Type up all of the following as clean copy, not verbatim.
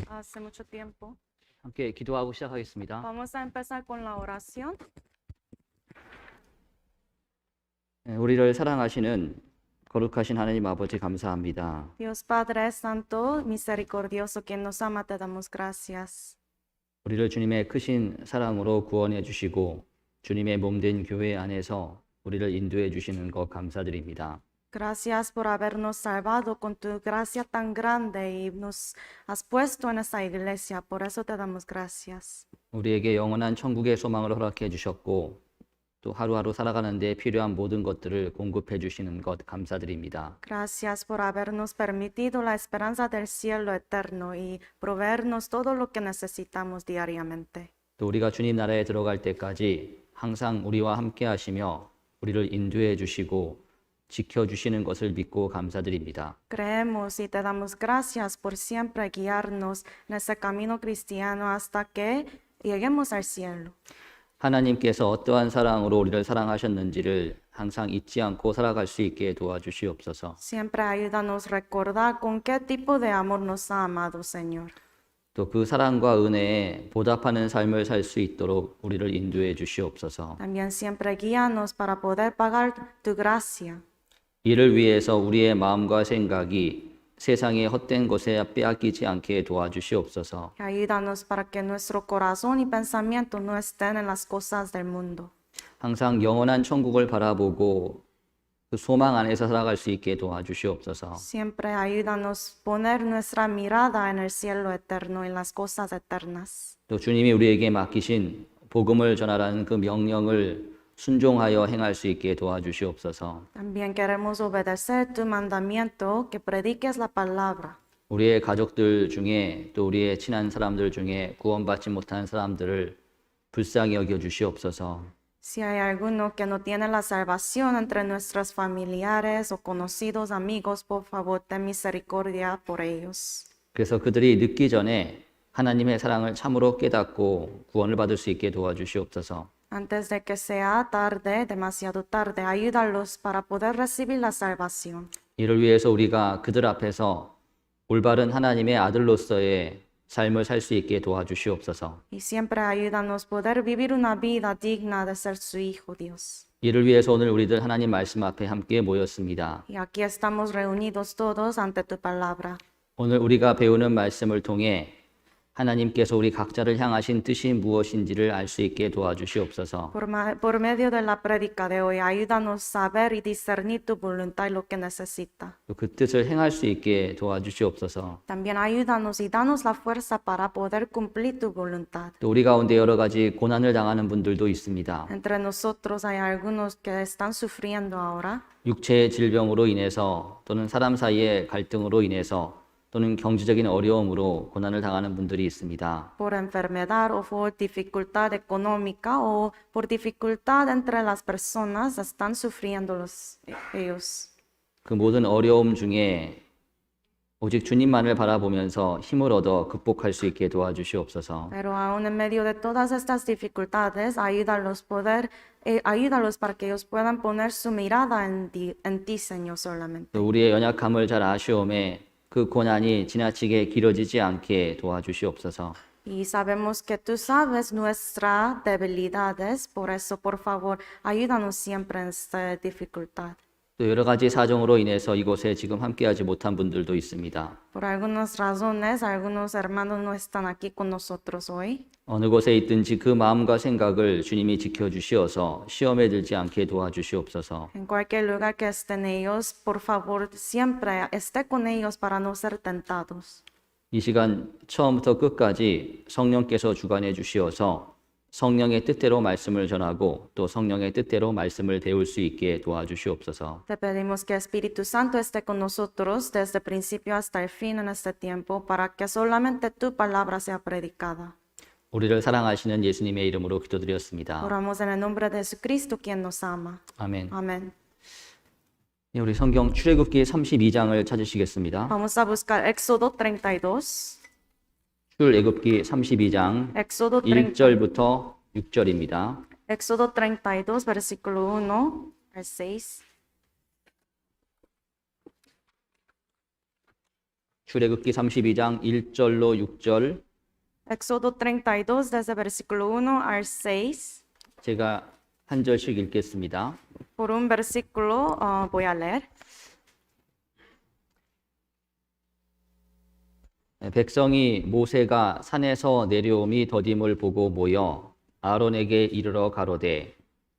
hace mucho tiempo. 함께 기도하고 시작하겠습니다. Vamos a empezar con la oración. 우리를 사랑하시는 거룩하신 하나님 아버지 감사합니다. Dios Padre Santo, misericordioso, quien nos ama, te damos gracias. 우리를 주님의 크신 사랑으로 구원해 주시고 주님의 몸된 교회 안에서 우리를 인도해 주시는 것 감사드립니다. Gracias por habernos salvado con tu gracia tan grande y nos has puesto en esa iglesia. Por eso te damos gracias. 우리에게 영원한 천국의 소망을 허락해 주셨고 또 하루하루 살아가는 데 필요한 모든 것들을 공급해 주시는 것 감사드립니다. Gracias por habernos permitido la esperanza del cielo eterno y proveernos todo lo que necesitamos diariamente. 또 우리가 주님 나라에 들어갈 때까지 항상 우리와 함께 하시며 우리를 인도해 주시고 지켜 주시는 것을 믿고 감사드립니다. Creemos y te damos gracias por siempre guiarnos en ese camino cristiano hasta que lleguemos al cielo. 하나님께서 어떠한 사랑으로 우리를 사랑하셨는지를 항상 잊지 않고 살아갈 수 있게 도와주시옵소서. Siempre ayúdanos a recordar con qué tipo de amor nos ha amado, Señor. 또 그 사랑과 은혜에 보답하는 삶을 살 수 있도록 우리를 인도해 주시옵소서. También siempre guíanos para poder pagar tu gracia. 이를 위해서 우리의 마음과 생각이 세상의 헛된 것에 빼앗기지 않게 도와주시옵소서. Ayúdanos para que nuestro corazón y pensamiento no estén en las cosas del mundo. 항상 영원한 천국을 바라보고 그 소망 안에서 살아갈 수 있게 도와주시옵소서. Siempre ayúdanos a poner nuestra mirada en el cielo eterno y las cosas eternas. 또 주님이 우리에게 맡기신 복음을 전하라는 그 명령을 순종하여 행할 수 있게 도와주시옵소서. También queremos obedecer tu mandamiento, que prediques la palabra. 우리의 가족들 중에 또 우리의 친한 사람들 중에 구원받지 못한 사람들을 불쌍히 여겨 주시옵소서. Si hay alguno que no tiene la salvación entre nuestros familiares o conocidos amigos, por favor, ten misericordia por ellos. 그래서 그들이 늦기 전에 하나님의 사랑을 참으로 깨닫고 구원을 받을 수 있게 도와주시옵소서. Antes de que sea tarde, demasiado tarde, ayúdalos para poder recibir la salvación. 이를 위해서 우리가 그들 앞에서 올바른 하나님의 아들로서의 삶을 살 수 있게 도와주시옵소서. Y siempre ayúdanos a poder vivir una vida digna de ser su hijo, Dios. 이를 위해서 오늘 우리들 하나님 말씀 앞에 함께 모였습니다. Y aquí estamos reunidos todos ante tu palabra. 오늘 우리가 배우는 말씀을 통해 하나님께서 우리 각자를 향하신 뜻이 무엇인지를 알 수 있게 도와주시옵소서. Por medio de la prédica de hoy, ayúdanos a saber y discernir tu voluntad y lo que necesita. 또 그 뜻을 행할 수 있게 도와주시옵소서. También ayúdanos y danos la fuerza para poder cumplir tu voluntad. 또 우리 가운데 여러 가지 고난을 당하는 분들도 있습니다. Entre nosotros hay algunos que están sufriendo ahora. 육체의 질병으로 인해서 또는 사람 사이의 갈등으로 인해서 또는 경제적인 어려움으로 고난을 당하는 분들이 있습니다. Por enfermedad o por dificultad económica o por dificultad entre las personas están sufriendo ellos. 그 모든 어려움 중에 오직 주님만을 바라보면서 힘을 얻어 극복할 수 있게 도와주시옵소서. Pero aún en medio de todas estas dificultades, ayúdalos para que ellos puedan poner su mirada en ti, Señor, solamente. 또 우리의 연약함을 잘 아시오매 그 고난이 지나치게 길어지지 않게 도와주시옵소서. Y sabemos que tú sabes nuestras debilidades, por eso, por favor, ayúdanos siempre en esta dificultad. 또 여러 가지 사정으로 인해서 이곳에 지금 함께하지 못한 분들도 있습니다. Por algunas razones, algunos hermanos no están aquí con nosotros hoy. 어느 곳에 있든지 그 마음과 생각을 주님이 지켜주시어서 시험에 들지 않게 도와주시옵소서. En cualquier lugar que estén ellos, por favor, siempre esté con ellos para no ser tentados. 이 시간 처음부터 끝까지 성령께서 주관해 주시어서 성령의 뜻대로 말씀을 전하고 또 성령의 뜻대로 말씀을 배울 수 있게 도와주시옵소서. Te pedimos que Espíritu Santo esté con nosotros desde el principio hasta el fin en este tiempo para que solamente tu palabra sea predicada. 우리를 사랑하시는 예수님의 이름으로 기도드렸습니다. Oramos en el nombre de Jesucristo, quien nos ama. 아멘. Amén. 네, 우리 성경 출애굽기 32장을 찾으시겠습니다. Vamos a buscar Éxodo 32. 출애굽기 32장 Éxodo 30. 1절부터 6절입니다. Éxodo 32, versículo 1 al 6. 출애굽기 32장 1절로 6절 Éxodo 32, desde versículo 1 al 6. 제가 한 절씩 읽겠습니다. Por un versículo voy a leer. 백성이 모세가 산에서 내려옴이 더딤을 보고 모여 아론에게 이르러 가로되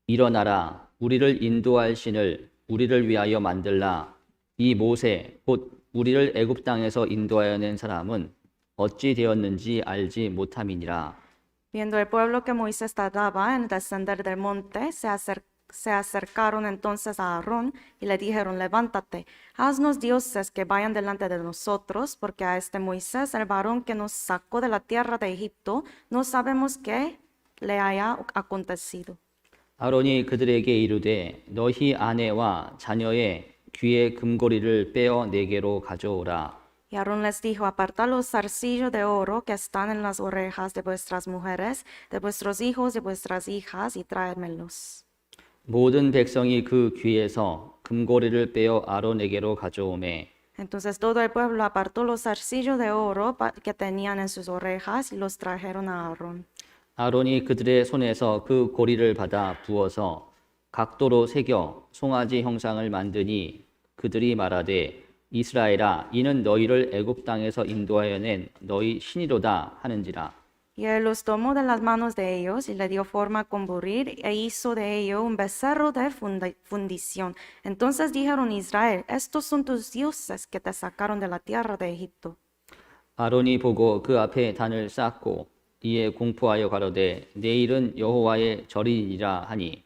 일어나라 우리를 인도할 신을 우리를 위하여 만들라. 이 모세 곧 우리를 애굽 땅에서 인도하여 낸 사람은 어찌 되었는지 알지 못함이니라. Viendo el pueblo que Moisés tardaba en descender del monte, se acercaron entonces a Aarón y le dijeron, levántate, haznos dioses que vayan delante de nosotros, porque a este Moisés, el varón que nos sacó de la tierra de Egipto, no sabemos qué le haya acontecido. 아론이 그들에게 이르되 너희 아내와 자녀의 귀의 금고리를 빼어 내게로 가져오라. Y Aarón les dijo, apartad los zarcillos de oro que están en las orejas de vuestras mujeres, de vuestros hijos y vuestras hijas, y traédmelos. 모든 백성이 그 귀에서 금고리를 빼어 아론에게로 가져오매 Entonces todo el pueblo apartó los zarcillos de oro que tenían en sus orejas y los trajeron a Aarón. 아론이 그들의 손에서 그 고리를 받아 부어서 각도로 새겨 송아지 형상을 만드니 그들이 말하되 이스라엘아 이는 너희를 애굽 땅에서 인도하여 낸 너희 신이로다 하는지라. Y él los tomó de las manos de ellos y le dio forma con burir e hizo de ello un becerro de fundición. Entonces dijeron Israel, estos son tus dioses que te sacaron de la tierra de Egipto. 아론이 보고 그 앞에 단을 쌓고 이에 공포하여 가로되 내일은 여호와의 절이니라 하니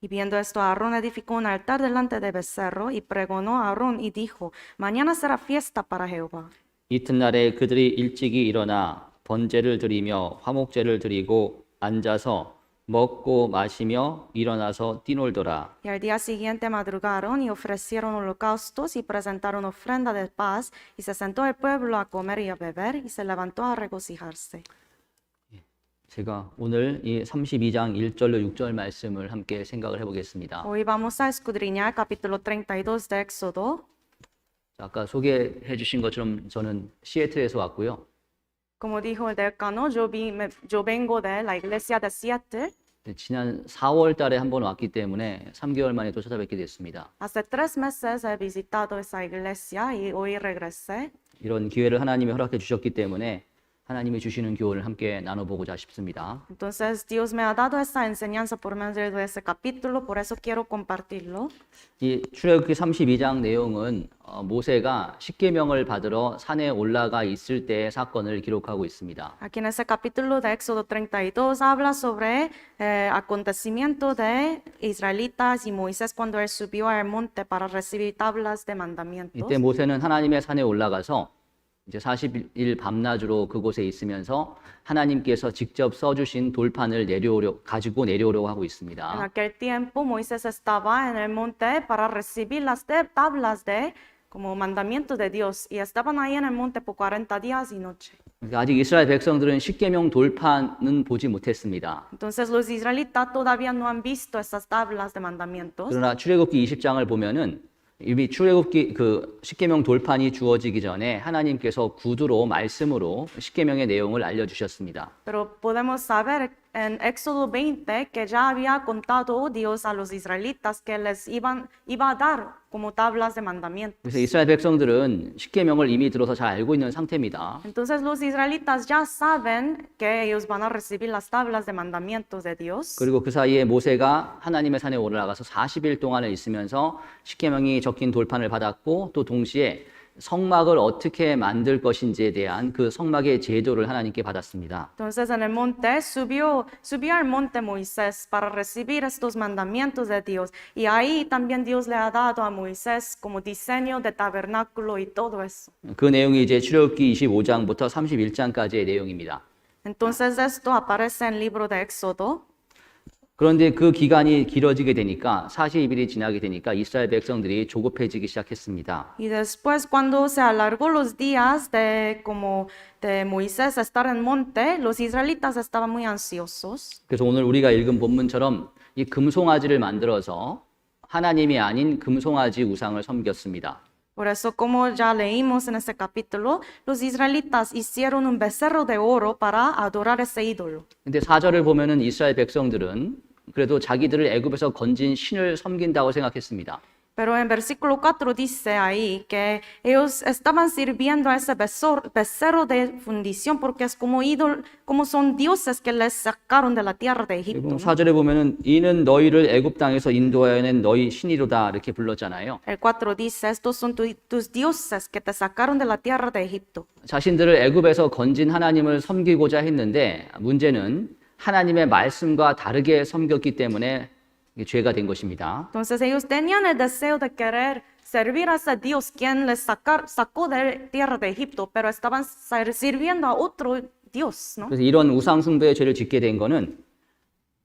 Y viendo esto, Aarón edificó un altar delante del becerro y pregonó a Aarón y dijo, mañana será fiesta para Jehová. 이튿날에 그들이 일찍이 일어나 번제를 드리며 화목제를 드리고 앉아서 먹고 마시며 일어나서 뛰놀더라. Y al día siguiente madrugaron y ofrecieron holocaustos y presentaron ofrenda de paz, y se sentó el pueblo a comer y a beber, y se levantó a regocijarse. 제가 오늘 이 32장 1절로 6절 말씀을 함께 생각을 해보겠습니다. Hoy vamos a escudriñar capítulo 32 de Éxodo. 아까 소개해 주신 것처럼 저는 시애틀에서 왔고요. Como dijo el decano, yo vengo de la iglesia de Seattle. 지난 4월 달에 한번 왔기 때문에 3개월 만에 또 찾아뵙게 됐습니다. Hace 3 meses he visitado esa iglesia y hoy regresé. 이런 기회를 하나님이 허락해 주셨기 때문에 하나님이 주시는 교훈을 함께 나눠보고자 싶습니다. Entonces Dios me ha dado esta enseñanza por medio de ese capítulo, por eso quiero compartirlo. 이 출애굽기 32장 내용은 모세가 십계명을 받으러 산에 올라가 있을 때의 사건을 기록하고 있습니다. Aquí en ese capítulo de Éxodo 32 habla sobre acontecimiento de israelitas y Moisés cuando él subió al monte para recibir tablas de mandamientos. 이때 모세는 하나님의 산에 올라가서 이제 40일 밤낮으로 그곳에 있으면서 하나님께서 직접 써주신 돌판을 가지고 내려오려고 하고 En 있습니다. aquel tiempo Moisés estaba en el monte para recibir las tablas de como mandamiento de Dios y estaban ahí en el monte por 40 días y noche. 아직 이스라엘 백성들은 십계명 돌판은 보지 못했습니다. Entonces los israelitas todavía no han visto esas tablas de mandamientos. 그러나 출애굽기 20장을 보면은 이미 출애굽기 그 십계명 돌판이 주어지기 전에 하나님께서 구두로 말씀으로 십계명의 내용을 알려주셨습니다. Pero podemos saber en Éxodo 20 que ya había contado Dios a los israelitas que les iba a dar como tablas de mandamientos. 그래서 이스라엘 백성들은 십계명을 이미 들어서 잘 알고 있는 상태입니다. Entonces los israelitas ya saben que ellos van a recibir las tablas de mandamientos de Dios. 그리고 그 사이에 모세가 하나님의 산에 올라가서 40일 동안을 있으면서 십계명이 적힌 돌판을 받았고 또 동시에 성막을 어떻게 만들 것인지에 대한 그 성막의 제도를 하나님께 받았습니다. Entonces en el monte subió al monte Moisés para recibir estos mandamientos de Dios. Y ahí también Dios le ha dado a Moisés como diseño de tabernáculo y todo eso. 그 내용이 이제 출애굽기 25장부터 31장까지의 내용입니다. Entonces esto aparece en el libro de Éxodo. 그런데 그 기간이 길어지게 되니까 40일이 지나게 되니까 이스라엘 백성들이 조급해지기 시작했습니다. Y después cuando se alargó los días de Moisés estar en el monte, los israelitas estaban muy ansiosos. 그래서 오늘 우리가 읽은 본문처럼 이 금송아지를 만들어서 하나님이 아닌 금송아지 우상을 섬겼습니다. Por eso, como ya leímos en ese capítulo, los israelitas hicieron un becerro de oro para adorar ese ídolo. 근데 4절을 보면은 이스라엘 백성들은 그래도 자기들을 애굽에서 건진 신을 섬긴다고 생각했습니다. Pero en versículo 4 dice ahí que ellos estaban sirviendo a ese becerro de fundición porque es como ídolo, como son dioses que les sacaron de la tierra de Egipto. 그리고 4절에 보면은 이는 너희를 애굽 땅에서 인도하여 낸 너희 신이로다 이렇게 불렀잖아요. El 4 dice, estos son tus dioses que te sacaron de la tierra de Egipto. 자신들을 애굽에서 건진 하나님을 섬기고자 했는데 문제는 하나님의 말씀과 다르게 섬겼기 때문에 이게 죄가 된 것입니다. Entonces ellos tenían el deseo de querer servir a ese Dios quien les sacó de la tierra de Egipto, pero estaban sirviendo a otro Dios, ¿no? 그래서 이런 우상 숭배의 죄를 짓게 된 거는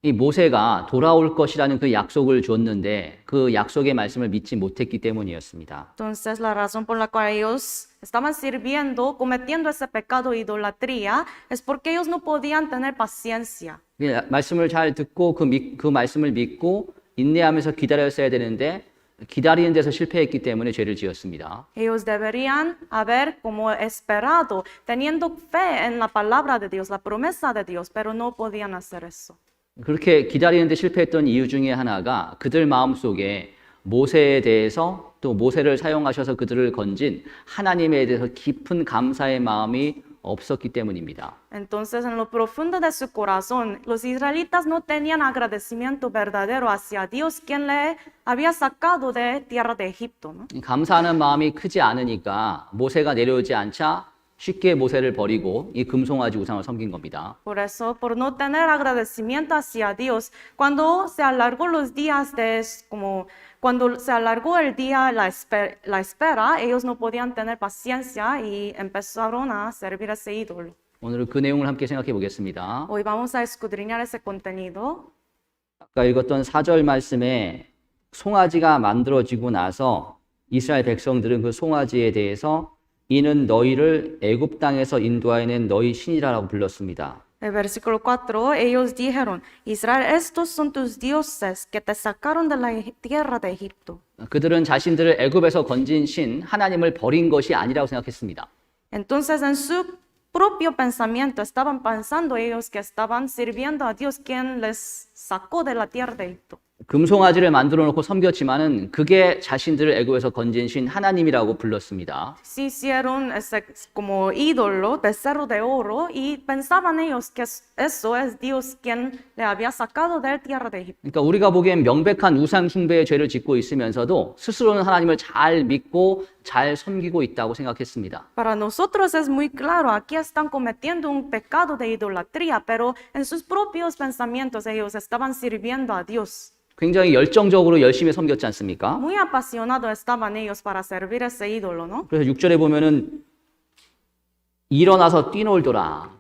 이 모세가 돌아올 것이라는 그 약속을 줬는데 그 약속의 말씀을 믿지 못했기 때문이었습니다. Entonces la razón por la cual ellos estaban sirviendo, cometiendo ese pecado de idolatría, es porque ellos no podían tener paciencia. 말씀을 잘 듣고 그 말씀을 믿고 인내하면서 기다렸어야 되는데 기다리는 데서 실패했기 때문에 죄를 지었습니다. Ellos deberían haber como esperado, teniendo fe en la palabra de Dios, la promesa de Dios, pero no podían hacer eso. 그렇게 기다리는 데 실패했던 이유 중에 하나가 그들 마음속에 모세에 대해서 또 모세를 사용하셔서 그들을 건진 하나님에 대해서 깊은 감사의 마음이 없었기 때문입니다. Entonces, en lo profundo de su corazón, los israelitas no tenían agradecimiento verdadero hacia Dios, quien le había sacado de tierra de Egipto, ¿no? 감사하는 마음이 크지 않으니까 모세가 내려오지 않자 쉽게 모세를 버리고 이 금송아지 우상을 섬긴 겁니다. Por eso, por no tener agradecimiento hacia Dios, cuando se alargó los días cuando se alargó el día, la espera, ellos no podían tener paciencia y empezaron a servir a ese ídolo. 오늘 그 내용을 함께 생각해 보겠습니다. Hoy vamos a escudriñar ese contenido. 아까 읽었던 4절 말씀에 송아지가 만들어지고 나서 이스라엘 백성들은 그 송아지에 대해서 이는 너희를 애굽 땅에서 인도하여낸 너희 신이라고 불렀습니다. El versículo 4, ellos dijeron, Israel, estos son tus dioses que te sacaron de la tierra de Egipto. 그들은 자신들을 애굽에서 건진 신 하나님을 버린 것이 아니라고 생각했습니다. Entonces en su propio pensamiento estaban pensando ellos que estaban sirviendo a Dios quien les sacó de la tierra de Egipto. 금송아지를 만들어 놓고 섬겼지만은 그게 자신들을 애굽에서 건진 신 하나님이라고 불렀습니다. Sí hicieron ese como ídolo, becerro de oro, y pensaban ellos que eso es Dios quien le había sacado de la tierra de Egipto. 그러니까 우리가 보기엔 명백한 우상 숭배의 죄를 짓고 있으면서도 스스로는 하나님을 잘 믿고 잘 섬기고 있다고 생각했습니다. Para nosotros es muy claro, aquí están cometiendo un pecado de idolatría, pero en sus propios pensamientos ellos estaban sirviendo a Dios. 굉장히 열정적으로 열심히 섬겼지 않습니까? Muy apasionados estaban ellos para servir a ese ídolo, ¿no? 그래서 6절에 보면은 일어나서 뛰놀더라.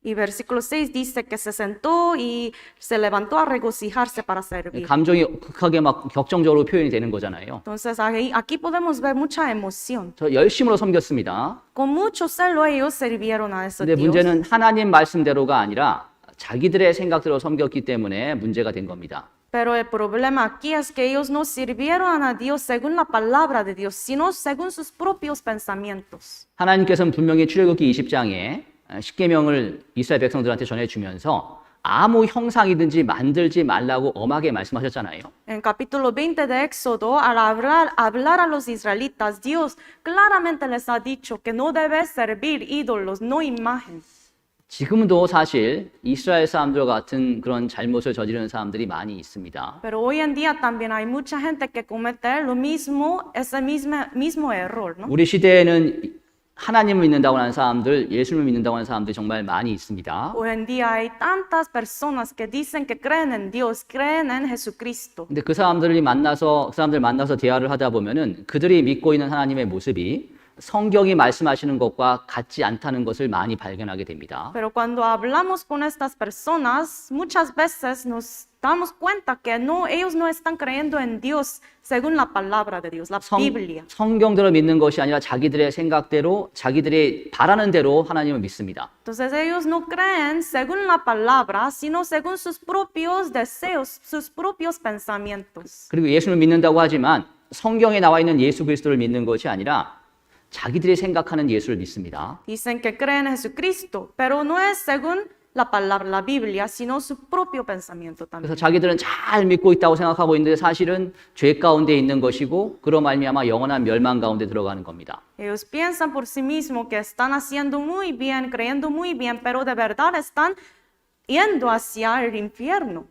Y versículo 6 dice que se sentó y se levantó a regocijarse para servir. 감정이 극하게 막 격정적으로 표현이 되는 거잖아요. Entonces aquí podemos ver mucha emoción. 저 열심으로 섬겼습니다. Con mucho celo ellos sirvieron a ese 근데 Dios. 문제는 하나님 말씀대로가 아니라 자기들의 생각대로 섬겼기 때문에 문제가 된 겁니다. Pero el problema aquí es que ellos no sirvieron a Dios según la palabra de Dios, sino según sus propios pensamientos. 하나님께서는 분명히 출애굽기 20장에 십계명을 이스라엘 백성들한테 전해주면서 아무 형상이든지 만들지 말라고 엄하게 말씀하셨잖아요. En capítulo 20 de Éxodo, al hablar a los israelitas, Dios claramente les ha dicho que no debes servir ídolos, no imágenes. 지금도 사실 이스라엘 사람들 같은 그런 잘못을 저지르는 사람들이 많이 있습니다. Pero hoy en día también hay mucha gente que comete lo mismo, ese mismo error, ¿no? 우리 시대에는 하나님을 믿는다고 하는 사람들, 예수를 믿는다고 하는 사람들이 정말 많이 있습니다. Hoy en día hay tantas personas que dicen que creen en Dios, creen en Jesucristo. 근데 그 사람들 만나서 대화를 하다 보면은 그들이 믿고 있는 하나님의 모습이 성경이 말씀하시는 것과 같지 않다는 것을 많이 발견하게 됩니다. Pero cuando hablamos con estas personas, muchas veces nos damos cuenta que ellos no están creyendo en Dios según la palabra de Dios, la Biblia. 성경대로 믿는 것이 아니라 자기들의 생각대로, 자기들이 바라는 대로 하나님을 믿습니다. Entonces ellos no creen según la palabra, sino según sus propios deseos, sus propios pensamientos. 그리고 예수를 믿는다고 하지만 성경에 나와 있는 예수 그리스도를 믿는 것이 아니라 자기들이 생각하는 예수를 믿습니다. Dicen que creen en Jesucristo, pero no es según la palabra, la Biblia, sino su propio pensamiento también. 그래서 자기들은 잘 믿고 있다고 생각하고 있는데 사실은 죄 가운데 있는 것이고 그로 말미암아 영원한 멸망 가운데 들어가는 겁니다. Ellos piensan por sí mismos que están haciendo muy bien, creyendo muy bien, pero de verdad están yendo hacia el infierno,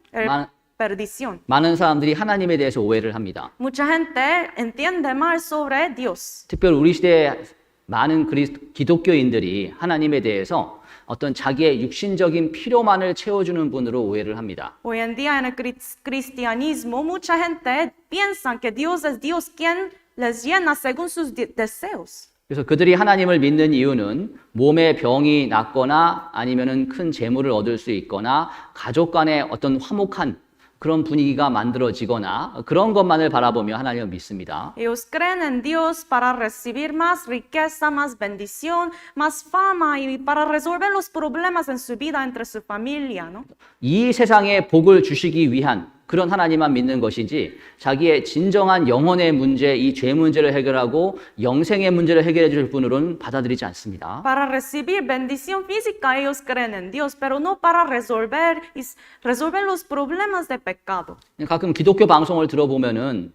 perdición. 많은 사람들이 하나님에 대해서 오해를 합니다. Mucha gente entiende mal sobre Dios. 특별히 우리 시대에 많은 기독교인들이 하나님에 대해서 어떤 자기의 육신적인 필요만을 채워주는 분으로 오해를 합니다. Hoy en día en el cristianismo, mucha gente piensa que Dios es Dios quien les llena según sus deseos. 그래서 그들이 하나님을 믿는 이유는 몸에 병이 낫거나 아니면은 큰 재물을 얻을 수 있거나 가족 간의 어떤 화목한 그런 분위기가 만들어지거나 그런 것만을 바라보며 하나님을 믿습니다. Ellos creen en Dios para recibir más riqueza, más bendición, más fama y para resolver los problemas en su vida entre su familia, ¿no? 이 세상에 복을 주시기 위한 그런 하나님만 믿는 것이지 자기의 진정한 영혼의 문제, 이 죄 문제를 해결하고 영생의 문제를 해결해 줄 분으로는 받아들이지 않습니다. Para recibir bendición física ellos creen en Dios, pero no para resolver los problemas de pecado. 가끔 기독교 방송을 들어보면은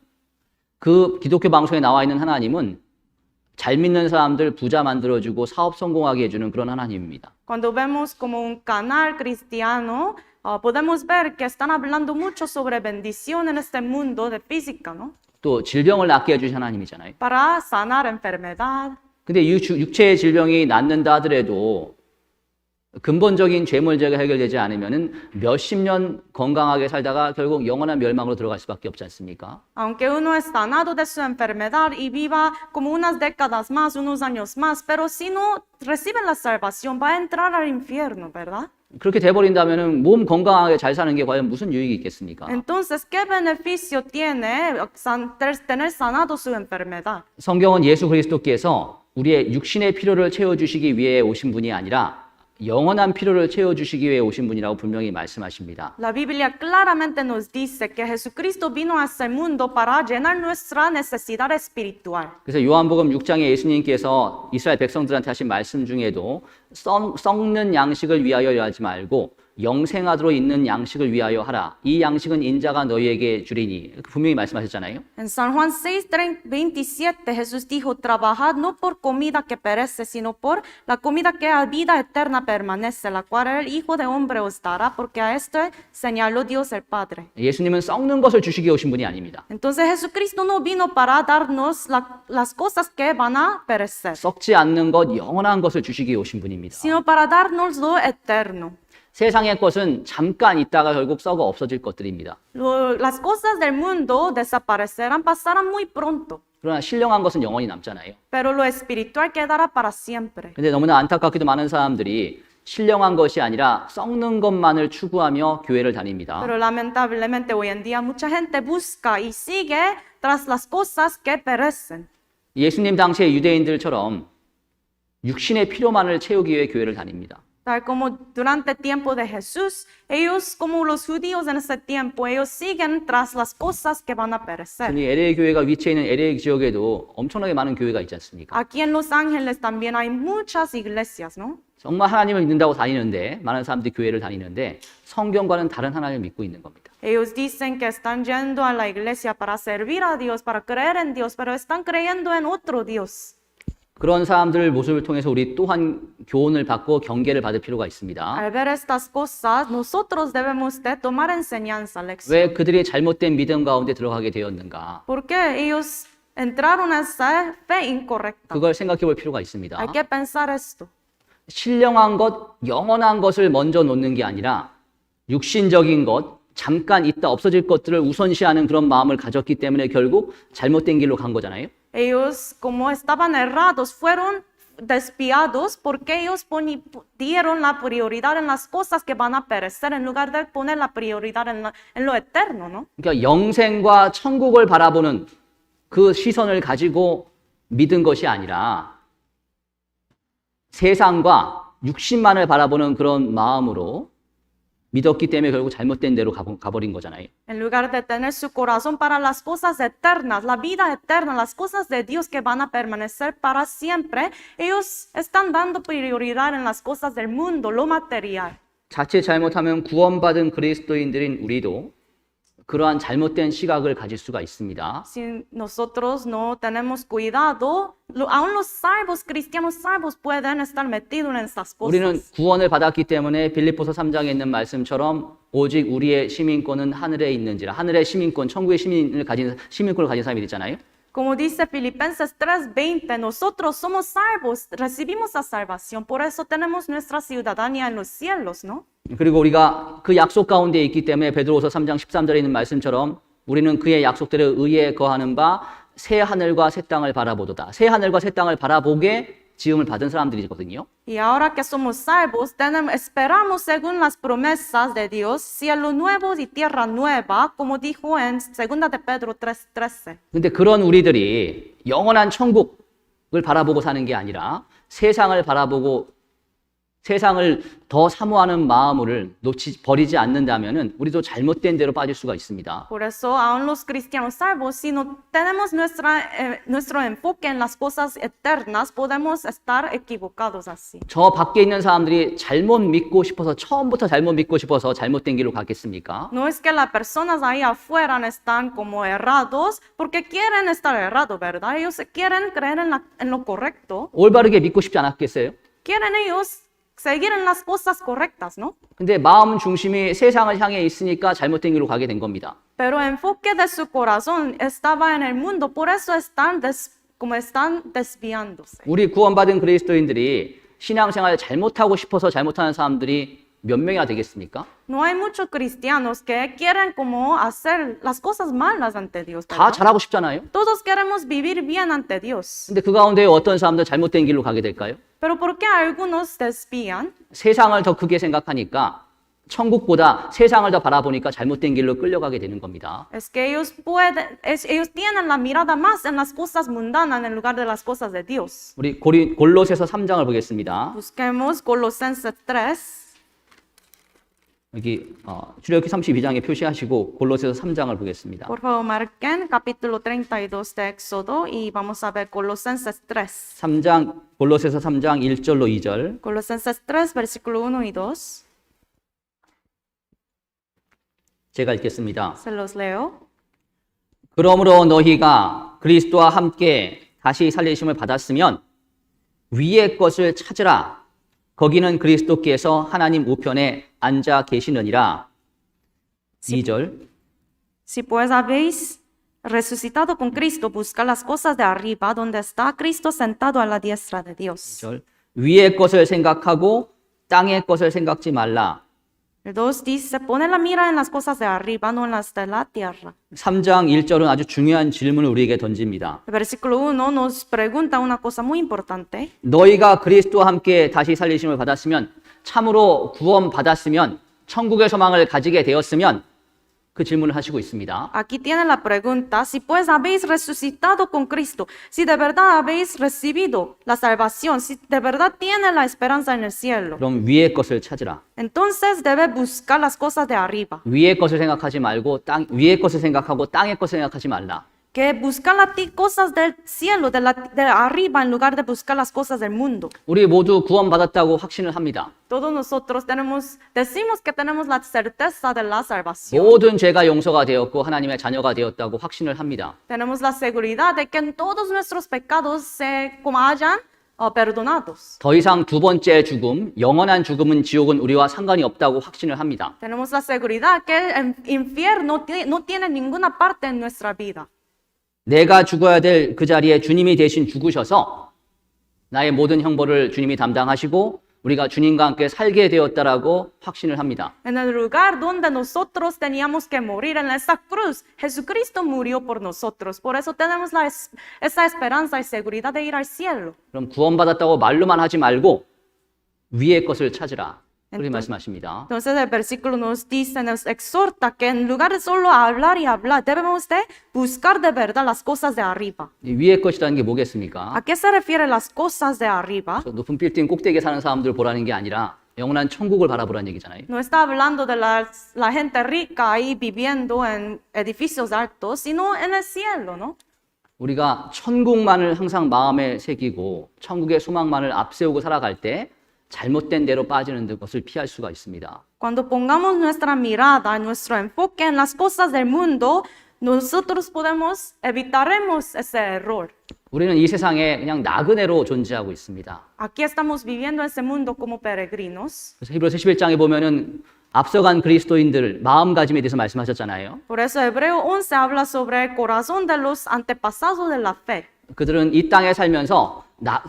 그 기독교 방송에 나와 있는 하나님은 잘 믿는 사람들 부자 만들어주고 사업 성공하게 해주는 그런 하나님입니다. Cuando vemos como un canal cristiano, podemos ver que están hablando mucho sobre bendición en este mundo de física, ¿no? 또 질병을 낫게 해주신 하나님이잖아요. Para sanar enfermedad. 근데 육체의 질병이 낫는다 하더라도 근본적인 죄 문제가 해결되지 않으면은 몇십 년 건강하게 살다가 결국 영원한 멸망으로 들어갈 수밖에 없지 않습니까? Aunque uno es sanado de su enfermedad y viva como unas décadas más, unos años más, pero si no recibe la salvación va a entrar al infierno, ¿verdad? 그렇게 돼버린다면은 몸 건강하게 잘 사는 게 과연 무슨 유익이 있겠습니까? Entonces, ¿qué beneficio tiene tener sanado su enfermedad? 성경은 예수 그리스도께서 우리의 육신의 필요를 채워주시기 위해 오신 분이 아니라 영원한 필요를 채워주시기 위해 오신 분이라고 분명히 말씀하십니다. La Biblia claramente nos dice que Jesucristo vino a este mundo para llenar nuestra necesidad espiritual. 그래서 요한복음 6장에 예수님께서 이스라엘 백성들한테 하신 말씀 중에도 썩는 양식을 위하여 하지 말고 영생하도록 있는 양식을 위하여 하라. 이 양식은 인자가 너희에게 주리니. 분명히 말씀하셨잖아요. En San Juan 6:27 Jesús dijo, trabajad no por comida que perece, sino por la comida que a vida eterna permanece, la cual el Hijo de Hombre os dará, porque a esto señaló Dios el Padre. 예수님은 썩는 것을 주시기 위해 오신 분이 아닙니다. Entonces Jesucristo no vino para darnos las cosas que van a perecer, 썩지 않는 것, 영원한 것을 주시기 위해 오신 분입니다. sino para darnos lo eterno. 세상의 것은 잠깐 있다가 결국 썩어 없어질 것들입니다. Las cosas del mundo desaparecerán, pasarán muy pronto, 그러나 신령한 것은 영원히 남잖아요. pero lo espiritual quedará para siempre. 근데 너무나 안타깝게도 많은 사람들이 신령한 것이 아니라 썩는 것만을 추구하며 교회를 다닙니다. Pero lamentablemente hoy en día mucha gente busca y sigue tras las cosas que perecen. 예수님 당시의 유대인들처럼 육신의 필요만을 채우기 위해 교회를 다닙니다. Tal como durante el tiempo de Jesús, ellos como los judíos en ese tiempo, ellos siguen tras las cosas que van a perecer. 이 LA 교회가 위치해 있는 LA 지역에도 엄청나게 많은 교회가 있지 않습니까? Aquí en Los Ángeles también hay muchas iglesias, ¿no? 정말 하나님을 믿는다고 다니는데 많은 사람들이 교회를 다니는데 성경과는 다른 하나님을 믿고 있는 겁니다. Ellos dicen que están yendo a la iglesia para servir a Dios, para creer en Dios, pero están creyendo en otro Dios. 그런 사람들 모습을 통해서 우리 또한 교훈을 받고 경계를 받을 필요가 있습니다. Al ver estas cosas, nosotros debemos de tomar enseñanza, lección. 왜 그들이 잘못된 믿음 가운데 들어가게 되었는가? ¿Por qué ellos entraron a esa fe incorrecta? 그걸 생각해 볼 필요가 있습니다. Hay que pensar esto. 신령한 것, 영원한 것을 먼저 놓는 게 아니라 육신적인 것, 잠깐 있다 없어질 것들을 우선시하는 그런 마음을 가졌기 때문에 결국 잘못된 길로 간 거잖아요. Ellos, como estaban errados, fueron desviados porque ellos dieron la prioridad en las cosas que van a perecer en lugar de poner la prioridad en lo eterno, ¿no? 그러니까 영생과 천국을 바라보는 그 시선을 가지고 믿은 것이 아니라 세상과 육신만을 바라보는 그런 마음으로 믿었기 때문에 결국 잘못된 데로 가버린 거잖아요. En lugar de tener su corazón para las cosas eternas, la vida eterna, las cosas de Dios que van a permanecer para siempre, ellos están dando prioridad en las cosas del mundo, lo material. 자칫 잘못하면 구원받은 그리스도인들인 우리도 그러한 잘못된 시각을 가질 수가 있습니다. Si nosotros no tenemos cuidado, aún los salvos, cristianos salvos, pueden estar metidos en estas 우리는 cosas. 구원을 받았기 때문에 빌립보서 3장에 있는 말씀처럼 오직 우리의 시민권은 하늘에 있는지라. 하늘의 시민권, 천국의 시민권을 가진 사람이 있잖아요. Como dice Filipenses 3:20, nosotros somos salvos, recibimos la salvación, por eso tenemos nuestra ciudadanía en los cielos, ¿no? 그리고 우리가 그 약속 가운데 있기 때문에 베드로서 3장 13절에 있는 말씀처럼 우리는 그의 약속들에 의해 거하는 바 새 하늘과 새 땅을 바라보도다. 새 하늘과 새 땅을 바라보게 지음을 받은 사람들이거든요. Y ahora que somos salvos, esperamos según las promesas de Dios, cielo nuevo y tierra nueva, como dijo en 2 de Pedro 3:13. 근데 그런 우리들이 영원한 천국을 바라보고 사는 게 아니라 세상을 바라보고 세상을 더 사모하는 마음을 버리지 않는다면은 우리도 잘못된 데로 빠질 수가 있습니다. Por eso, aún los cristianos salvos, si no tenemos nuestro enfoque en las cosas eternas, podemos estar equivocados así. 저 밖에 있는 사람들이 잘못 믿고 싶어서 처음부터 잘못 믿고 싶어서 잘못된 길로 가겠습니까? No es que las personas ahí afuera están como errados porque quieren estar errados, ¿verdad? Ellos quieren creer en lo correcto, 올바르게 믿고 싶지 않았겠어요? quieren ellos seguir en las cosas correctas, ¿no? 근데 마음 중심이 세상을 향해 있으니까 잘못된 길로 가게 된 겁니다. Pero el enfoque de su corazón estaba en el mundo, por eso están desviándose. 우리 구원받은 그리스도인들이 신앙생활 잘못하고 싶어서 잘못하는 사람들이 몇 명이나 되겠습니까? No hay muchos cristianos que quieren como hacer las cosas malas ante Dios, 다 ¿verdad? 잘하고 싶잖아요. Todos queremos vivir bien ante Dios. 근데 그 가운데 어떤 사람들 잘못된 길로 가게 될까요? Pero ¿por qué algunos desvían? 세상을 더 크게 생각하니까 천국보다 세상을 더 바라보니까 잘못된 길로 끌려가게 되는 겁니다. Es que ellos tienen la mirada más en las cosas mundanas en lugar de las cosas de Dios. 우리 골로새서 3장을 보겠습니다. Busquemos Colosenses 3. 여기 출애굽기 32장에 표시하시고 골로새서 3장을 보겠습니다. Por favor, marquen capítulo 32 de Éxodo y vamos a ver Colosenses 3. 골로새서 3장 1절로 2절. Colosenses 3, versículo 1 y 2. 제가 읽겠습니다. Se los leo. 그러므로 너희가 그리스도와 함께 다시 살리심을 받았으면 위의 것을 찾으라. 거기는 그리스도께서 하나님 우편에 앉아 계시느니라. 2절. Si pues habéis resucitado con Cristo, busca las cosas de arriba, donde está Cristo sentado a la diestra de Dios. 2절. 위의 것을 생각하고 땅의 것을 생각지 말라. El 2 dice, pone la mira en las cosas de arriba, no en las de la tierra. 3장 1절은 아주 중요한 질문을 우리에게 던집니다. El versículo 1 nos pregunta una cosa muy importante. 너희가 그리스도와 함께 다시 살리심을 받았으면, 참으로 구원 받았으면, 천국의 소망을 가지게 되었으면 그 질문을 하시고 있습니다. Aquí tiene la pregunta, si pues habéis resucitado con Cristo, si de verdad habéis recibido la salvación, si de verdad tiene la esperanza en el cielo, 그럼 위의 것을 찾으라. entonces debe buscar las cosas de arriba. 위의 것을 생각하지 말고 위의 것을 생각하고 땅의 것을 생각하지 말라. Que buscar las cosas del cielo, de arriba, en lugar de buscar las cosas del mundo. 우리 모두 구원받았다고 확신을 합니다. Todos nosotros decimos que tenemos la certeza de la salvación. 모든 죄가 용서가 되었고 하나님의 자녀가 되었다고 확신을 합니다. Tenemos la seguridad de que todos nuestros pecados se como hayan perdonados. 더 이상 두 번째 죽음, 영원한 죽음은 지옥은 우리와 상관이 없다고 확신을 합니다. Tenemos la seguridad que el infierno no tiene ninguna parte en nuestra vida. 내가 죽어야 될 그 자리에 주님이 대신 죽으셔서 나의 모든 형벌을 주님이 담당하시고 우리가 주님과 함께 살게 되었다라고 확신을 합니다. En el lugar donde nosotros teníamos que morir, en esa cruz, Jesucristo murió por nosotros. Por eso tenemos esa esperanza y seguridad de ir al cielo. 그럼 구원받았다고 말로만 하지 말고 위의 것을 찾으라. 그렇게 말씀하십니다. Entonces el versículo nos dice, nos exhorta que en lugar de solo hablar y hablar, debemos de buscar de verdad las cosas de arriba. 이 위의 것이라는 게 뭐겠습니까? ¿A qué se refiere las cosas de arriba? 높은 빌딩 꼭대기에 사는 사람들 보라는 게 아니라 영원한 천국을 바라보라는 얘기잖아요. No está hablando de la gente rica ahí viviendo en edificios altos, sino en el cielo, ¿no? 우리가 천국만을 항상 마음에 새기고 천국의 소망만을 앞세우고 살아갈 때 잘못된 대로 빠지는 것을 피할 수가 있습니다. Cuando pongamos nuestra mirada, nuestro enfoque en las cosas del mundo, nosotros evitaremos ese error. 우리는 이 세상에 그냥 나그네로 존재하고 있습니다. Aquí estamos viviendo ese mundo como peregrinos. 그래서 히브리서 11장에 보면은 앞서간 그리스도인들 마음가짐에 대해서 말씀하셨잖아요. Por eso Hebreo 11 habla sobre el corazón de los antepasados de la fe. 그들은 이 땅에 살면서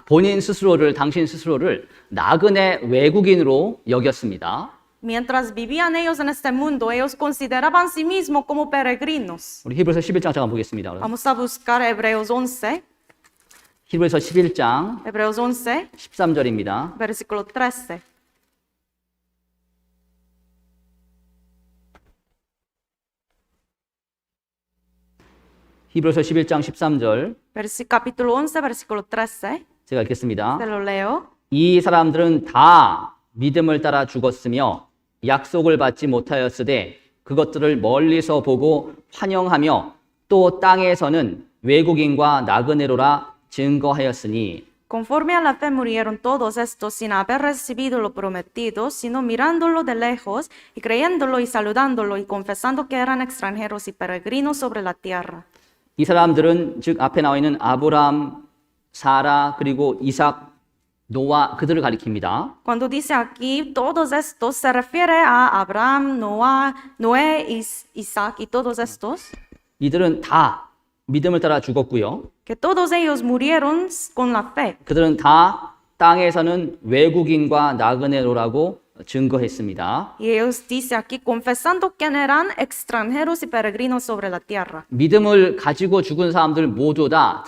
본인 스스로를 당신 스스로를 나그네 외국인으로 여겼습니다. Mientras vivían ellos en este mundo, ellos consideraban a sí mismos como peregrinos. 우리 히브리서 11장 잠깐 보겠습니다. Vamos a buscar Hebreos 11, 히브리서 11장 Hebreos 11, 13절입니다. versículo 13. 히브리서 11장 13절 Capítulo 11, versículo 13. 제가 읽겠습니다. Te lo leo. 이 사람들은 다 믿음을 따라 죽었으며 약속을 받지 못하였으되 그것들을 멀리서 보고 환영하며 또 땅에서는 외국인과 나그네로라 증거하였으니 Conforme a la fe murieron todos estos sin haber recibido lo prometido, sino mirándolo de lejos y creyéndolo y saludándolo y confesando que eran extranjeros y peregrinos sobre la tierra. 이 사람들은 즉 앞에 나와 있는 아브람, 사라 그리고 이삭, 노아 그들을 가리킵니다. Cuando dice aquí todos estos, se refiere a Abraham, Noé, Isaac y todos estos, 이들은 다 믿음을 따라 죽었고요. que todos ellos murieron con la fe. 그들은 다 땅에서는 외국인과 나그네로라고 증거했습니다. Y ellos dice aquí confesando que eran extranjeros y peregrinos sobre la tierra. 믿음을 가지고 죽은 사람들 모두 다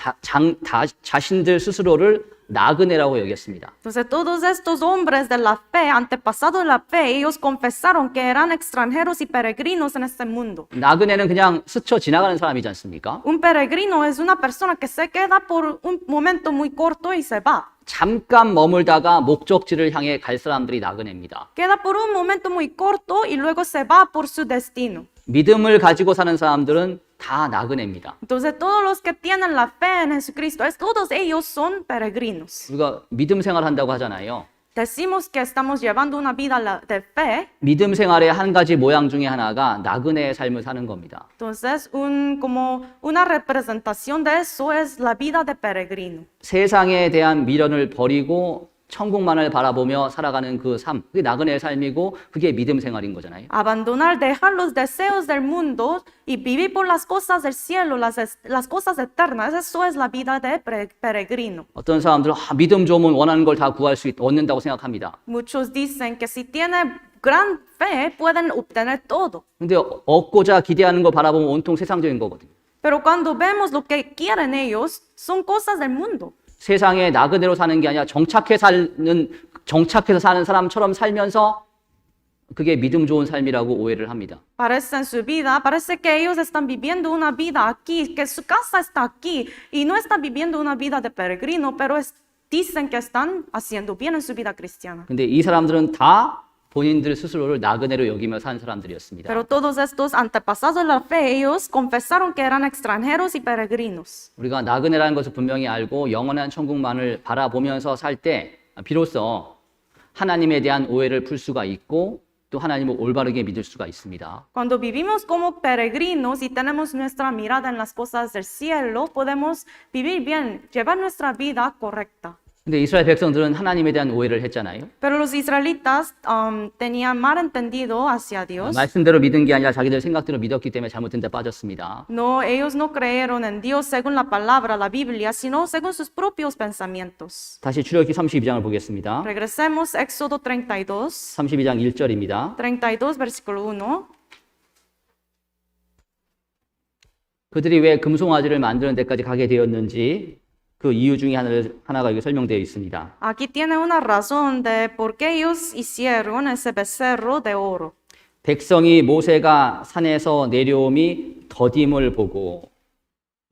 자신들 스스로를 나그네라고 여겼습니다. Entonces todos estos hombres de la fe, antepasados de la fe, ellos confesaron que eran extranjeros y peregrinos en este mundo. 나그네는 그냥 스쳐 지나가는 사람이지 않습니까? Un peregrino es una persona que se queda por un momento muy corto y se va. 잠깐 머물다가 목적지를 향해 갈 사람들이 나그네입니다. Queda por un momento muy corto y luego se va por su destino. 믿음을 가지고 사는 사람들은 다 나그네입니다. Entonces todos los que tienen la fe en Jesucristo, todos ellos son peregrinos. 우리가 믿음 생활한다고 하잖아요. Decimos que estamos llevando una vida de fe. 믿음 생활의 한 가지 모양 중에 하나가 나그네의 삶을 사는 겁니다. Entonces, como una representación de eso es la vida de peregrino. 세상에 대한 미련을 버리고 천국만을 바라보며 살아가는 그 삶, 그게 나그네의 삶이고 그게 믿음 생활인 거잖아요. Abandonar, dejar los deseos del mundo y vivir por las cosas del cielo, las cosas eternas, eso es la vida de peregrino. 어떤 사람들은 믿음 좋으면 원하는 걸 다 구할 수 얻는다고 생각합니다. Muchos dicen que si tiene gran fe pueden obtener todo. 근데 얻고자 기대하는 거 바라보면 온통 세상적인 거거든요. Pero cuando vemos lo que quieren ellos, son cosas del mundo. 세상에 나그네로 사는 게 아니라 정착해서 사는 사람처럼 살면서 그게 믿음 좋은 삶이라고 오해를 합니다. Parece en su vida, parece que ellos están viviendo una vida aquí, que su casa está aquí y no están viviendo una vida de peregrino, pero dicen que están haciendo bien en su vida cristiana. 근데 이 사람들은 다 본인들 스스로를 나그네로 여기며 산 사람들이었습니다. Pero todos estos antepasados de la fe, ellos confesaron que eran extranjeros y peregrinos. 우리가 나그네라는 것을 분명히 알고 영원한 천국만을 바라보면서 살 때 비로소 하나님에 대한 오해를 풀 수가 있고 또 하나님을 올바르게 믿을 수가 있습니다. Cuando vivimos como peregrinos y tenemos nuestra mirada en las cosas del cielo, podemos vivir bien, llevar nuestra vida correcta. 근데 이스라엘 백성들은 하나님에 대한 오해를 했잖아요. Pero los israelitas tenían mal entendido hacia Dios. 말씀대로 믿은 게 아니라 자기들 생각대로 믿었기 때문에 잘못된 데 빠졌습니다. No, ellos no creyeron en Dios según la palabra, la Biblia, sino según sus propios pensamientos. 다시 출애굽기 32장을 보겠습니다. Regresemos Éxodo 32, 32장 1절입니다. 32, versículo 1. 그들이 왜 금송아지를 만드는 데까지 가게 되었는지 그 이유 중에 하나가 여기 설명되어 있습니다. Aquí tiene una razón de por qué ellos hicieron ese becerro de oro. 백성이 모세가 산에서 내려옴이 더딤을 보고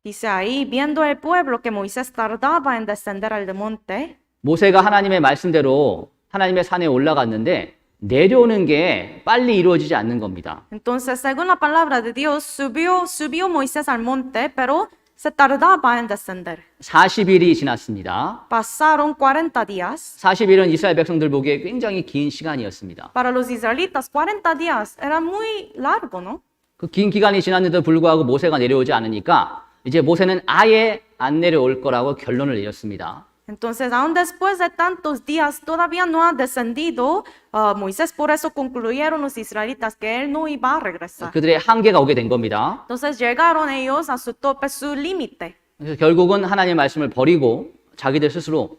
Dice ahí, viendo el pueblo que Moisés tardaba en descender al monte, 모세가 하나님의 말씀대로 하나님의 산에 올라갔는데 내려오는 게 빨리 이루어지지 않는 겁니다. Entonces, según la palabra de Dios, subió Moisés al monte, pero se tardaba en descender. 40일이 지났습니다. Pasaron 40 días. 40일은 이스라엘 백성들 보기에 굉장히 긴 시간이었습니다. Para los israelitas, 40 días era muy largo, ¿no? 그 긴 기간이 지났는데도 불구하고 모세가 내려오지 않으니까 이제 모세는 아예 안 내려올 거라고 결론을 내렸습니다. Entonces, aún después de tantos días, todavía no ha descendido Moisés. Por eso concluyeron los israelitas que él no iba a regresar. 그들의 한계가 오게 된 겁니다. Entonces, llegaron ellos a su tope, su límite. 그래서 결국은 하나님의 말씀을 버리고 자기들 스스로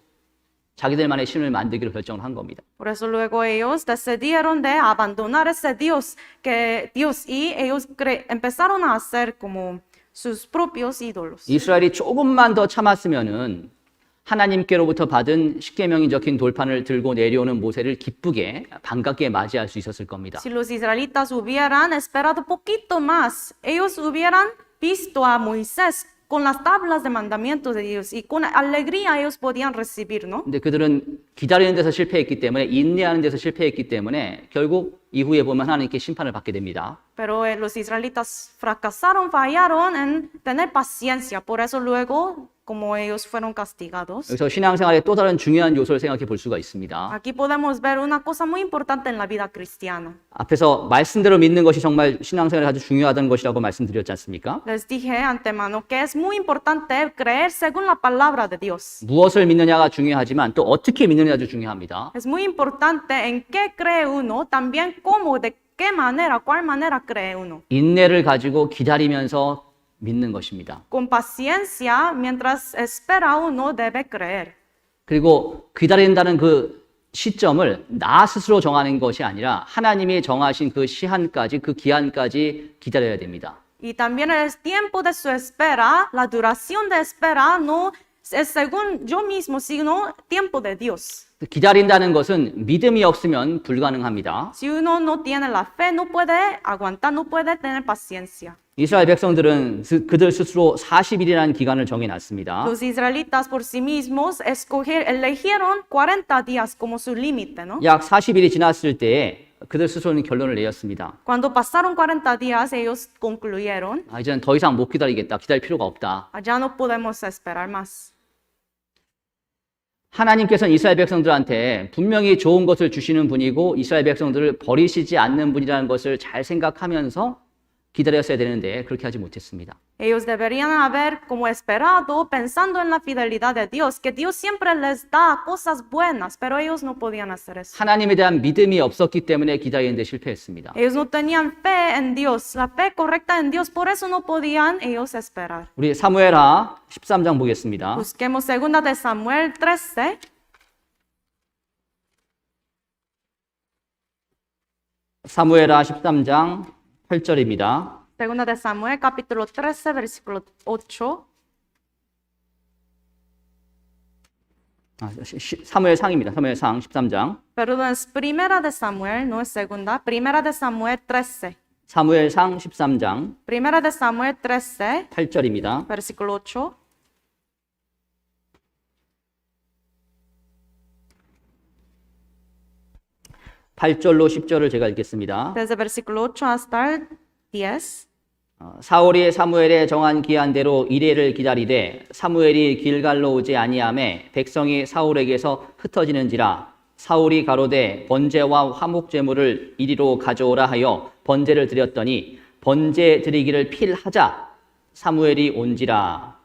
자기들만의 신을 만들기로 결정을 한 겁니다. Por eso luego ellos decidieron de abandonar ese Dios y ellos empezaron a hacer como sus propios ídolos. 이스라엘이 조금만 더 참았으면은 하나님께로부터 받은 십계명이 적힌 돌판을 들고 내려오는 모세를 기쁘게 반갑게 맞이할 수 있었을 겁니다. Si los israelitas hubieran esperado poquito más, ellos hubieran visto a Moisés con las tablas de mandamientos de Dios y con alegría ellos podían recibir, ¿no? 근데 그들은 기다리는 데서 실패했기 때문에 인내하는 데서 실패했기 때문에 결국 이후에 보면 하나님께 심판을 받게 됩니다. Pero los israelitas fracasaron, fallaron en tener paciencia, por eso luego como ellos fueron castigados. 여기서 신앙생활의 또 다른 중요한 요소를 생각해 볼 수가 있습니다. Aquí podemos ver una cosa muy importante en la vida cristiana. 앞에서 말씀대로 믿는 것이 정말 신앙생활에 아주 중요하다는 것이라고 말씀드렸지 않습니까? Les dije antemano que es muy importante creer según la palabra de Dios. 무엇을 믿느냐가 중요하지만 또 어떻게 믿느냐도 중요합니다. Es muy importante en qué cree uno, también cómo, de qué manera, cuál manera cree uno. 인내를 가지고 기다리면서 믿는 것입니다. Con paciencia, mientras espera uno debe creer. 그리고 기다린다는 그 시점을 나 스스로 정하는 것이 아니라 하나님이 정하신 그 시한까지, 그 기한까지 기다려야 됩니다. Y también el tiempo de su espera, la duración de espera, no es según yo mismo, sino tiempo de Dios. 기다린다는 것은 믿음이 없으면 불가능합니다. Si uno no tiene la fe, no puede aguantar, no puede tener paciencia. 이스라엘 백성들은 그들 스스로 40일이라는 기간을 정해놨습니다. Los israelitas por sí mismos eligieron 40 días como su límite, ¿no? 약 40일이 지났을 때에 그들 스스로는 결론을 내렸습니다. Cuando pasaron 40 días, ellos concluyeron, 이제는 더 이상 못 기다리겠다. 기다릴 필요가 없다. ya no podemos esperar más. 하나님께서는 이스라엘 백성들한테 분명히 좋은 것을 주시는 분이고 이스라엘 백성들을 버리시지 않는 분이라는 것을 잘 생각하면서 기다렸어야 되는데 그렇게 하지 못했습니다. Ellos deberían haber como esperado, pensando en la fidelidad de Dios, que Dios siempre les da cosas buenas, pero ellos no podían hacer eso. 하나님에 대한 믿음이 없었기 때문에 기다리는데 실패했습니다. Ellos no tenían fe en Dios, la fe correcta en Dios, por eso no podían ellos esperar. 우리 사무엘하 13장 보겠습니다. Busquemos 2 de Samuel 13. 사무엘하 13장 8절입니다. 2 de Samuel capítulo 13, versículo 8. 사무엘상입니다. 사무엘상 13장. Perdón, es 1 de Samuel, no es segunda. 1 de Samuel 13. 사무엘상 13장 1 de Samuel 13, 8절입니다. versículo 8. 팔절로 10절을 제가 읽겠습니다. Desde versículo 8 hasta el 10. 사울이 사무엘의 정한 기한대로 이레를 기다리되 사무엘이 길갈로 오지 아니하매 백성이 사울에게서 흩어지는지라 사울이 가로되 번제와 화목 제물을 이리로 가져오라 하여 번제를 드렸더니 번제 드리기를 필하자 사무엘이 온지라.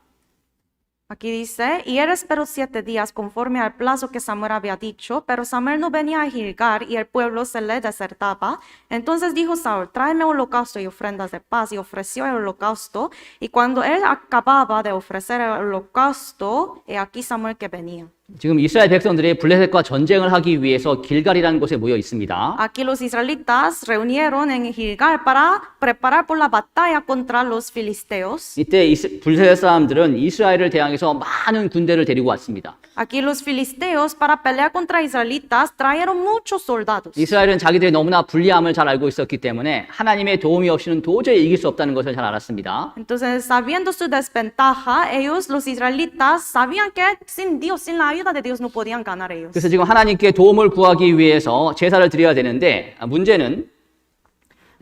Aquí dice, y él esperó 7 días conforme al plazo que Samuel había dicho, pero Samuel no venía a Gilgal y el pueblo se le desertaba. Entonces dijo Saúl, tráeme holocausto y ofrendas de paz, y ofreció el holocausto. Y cuando él acababa de ofrecer el holocausto, he aquí Samuel que venía. 지금 이스라엘 백성들이 블레셋과 전쟁을 하기 위해서 길갈이라는 곳에 모여 있습니다. Aquí los israelitas reunieron en Gilgal para preparar por la batalla contra los filisteos. 이때 블레셋 사람들은 이스라엘을 대항해서 많은 군대를 데리고 왔습니다. Aquí los filisteos para pelear contra israelitas trajeron muchos soldados. 이스라엘은 자기들이 너무나 불리함을 잘 알고 있었기 때문에 하나님의 도움이 없이는 도저히 이길 수 없다는 것을 잘 알았습니다. Entonces, sabiendo su desventaja, ellos, los israelitas, sabían que sin Dios, sin la ayuda de Dios no podían ganar ellos. 그래서 지금 하나님께 도움을 구하기 위해서 제사를 드려야 되는데 문제는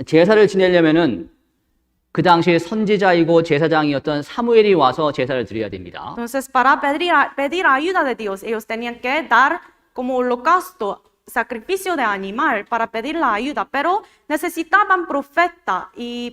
제사를 지내려면은 그 당시에 선지자이고 제사장이었던 사무엘이 와서 제사를 드려야 됩니다. Entonces, para pedir ayuda de Dios, ellos tenían que dar como holocausto, sacrificio de animal para pedir la ayuda, pero necesitaban profeta y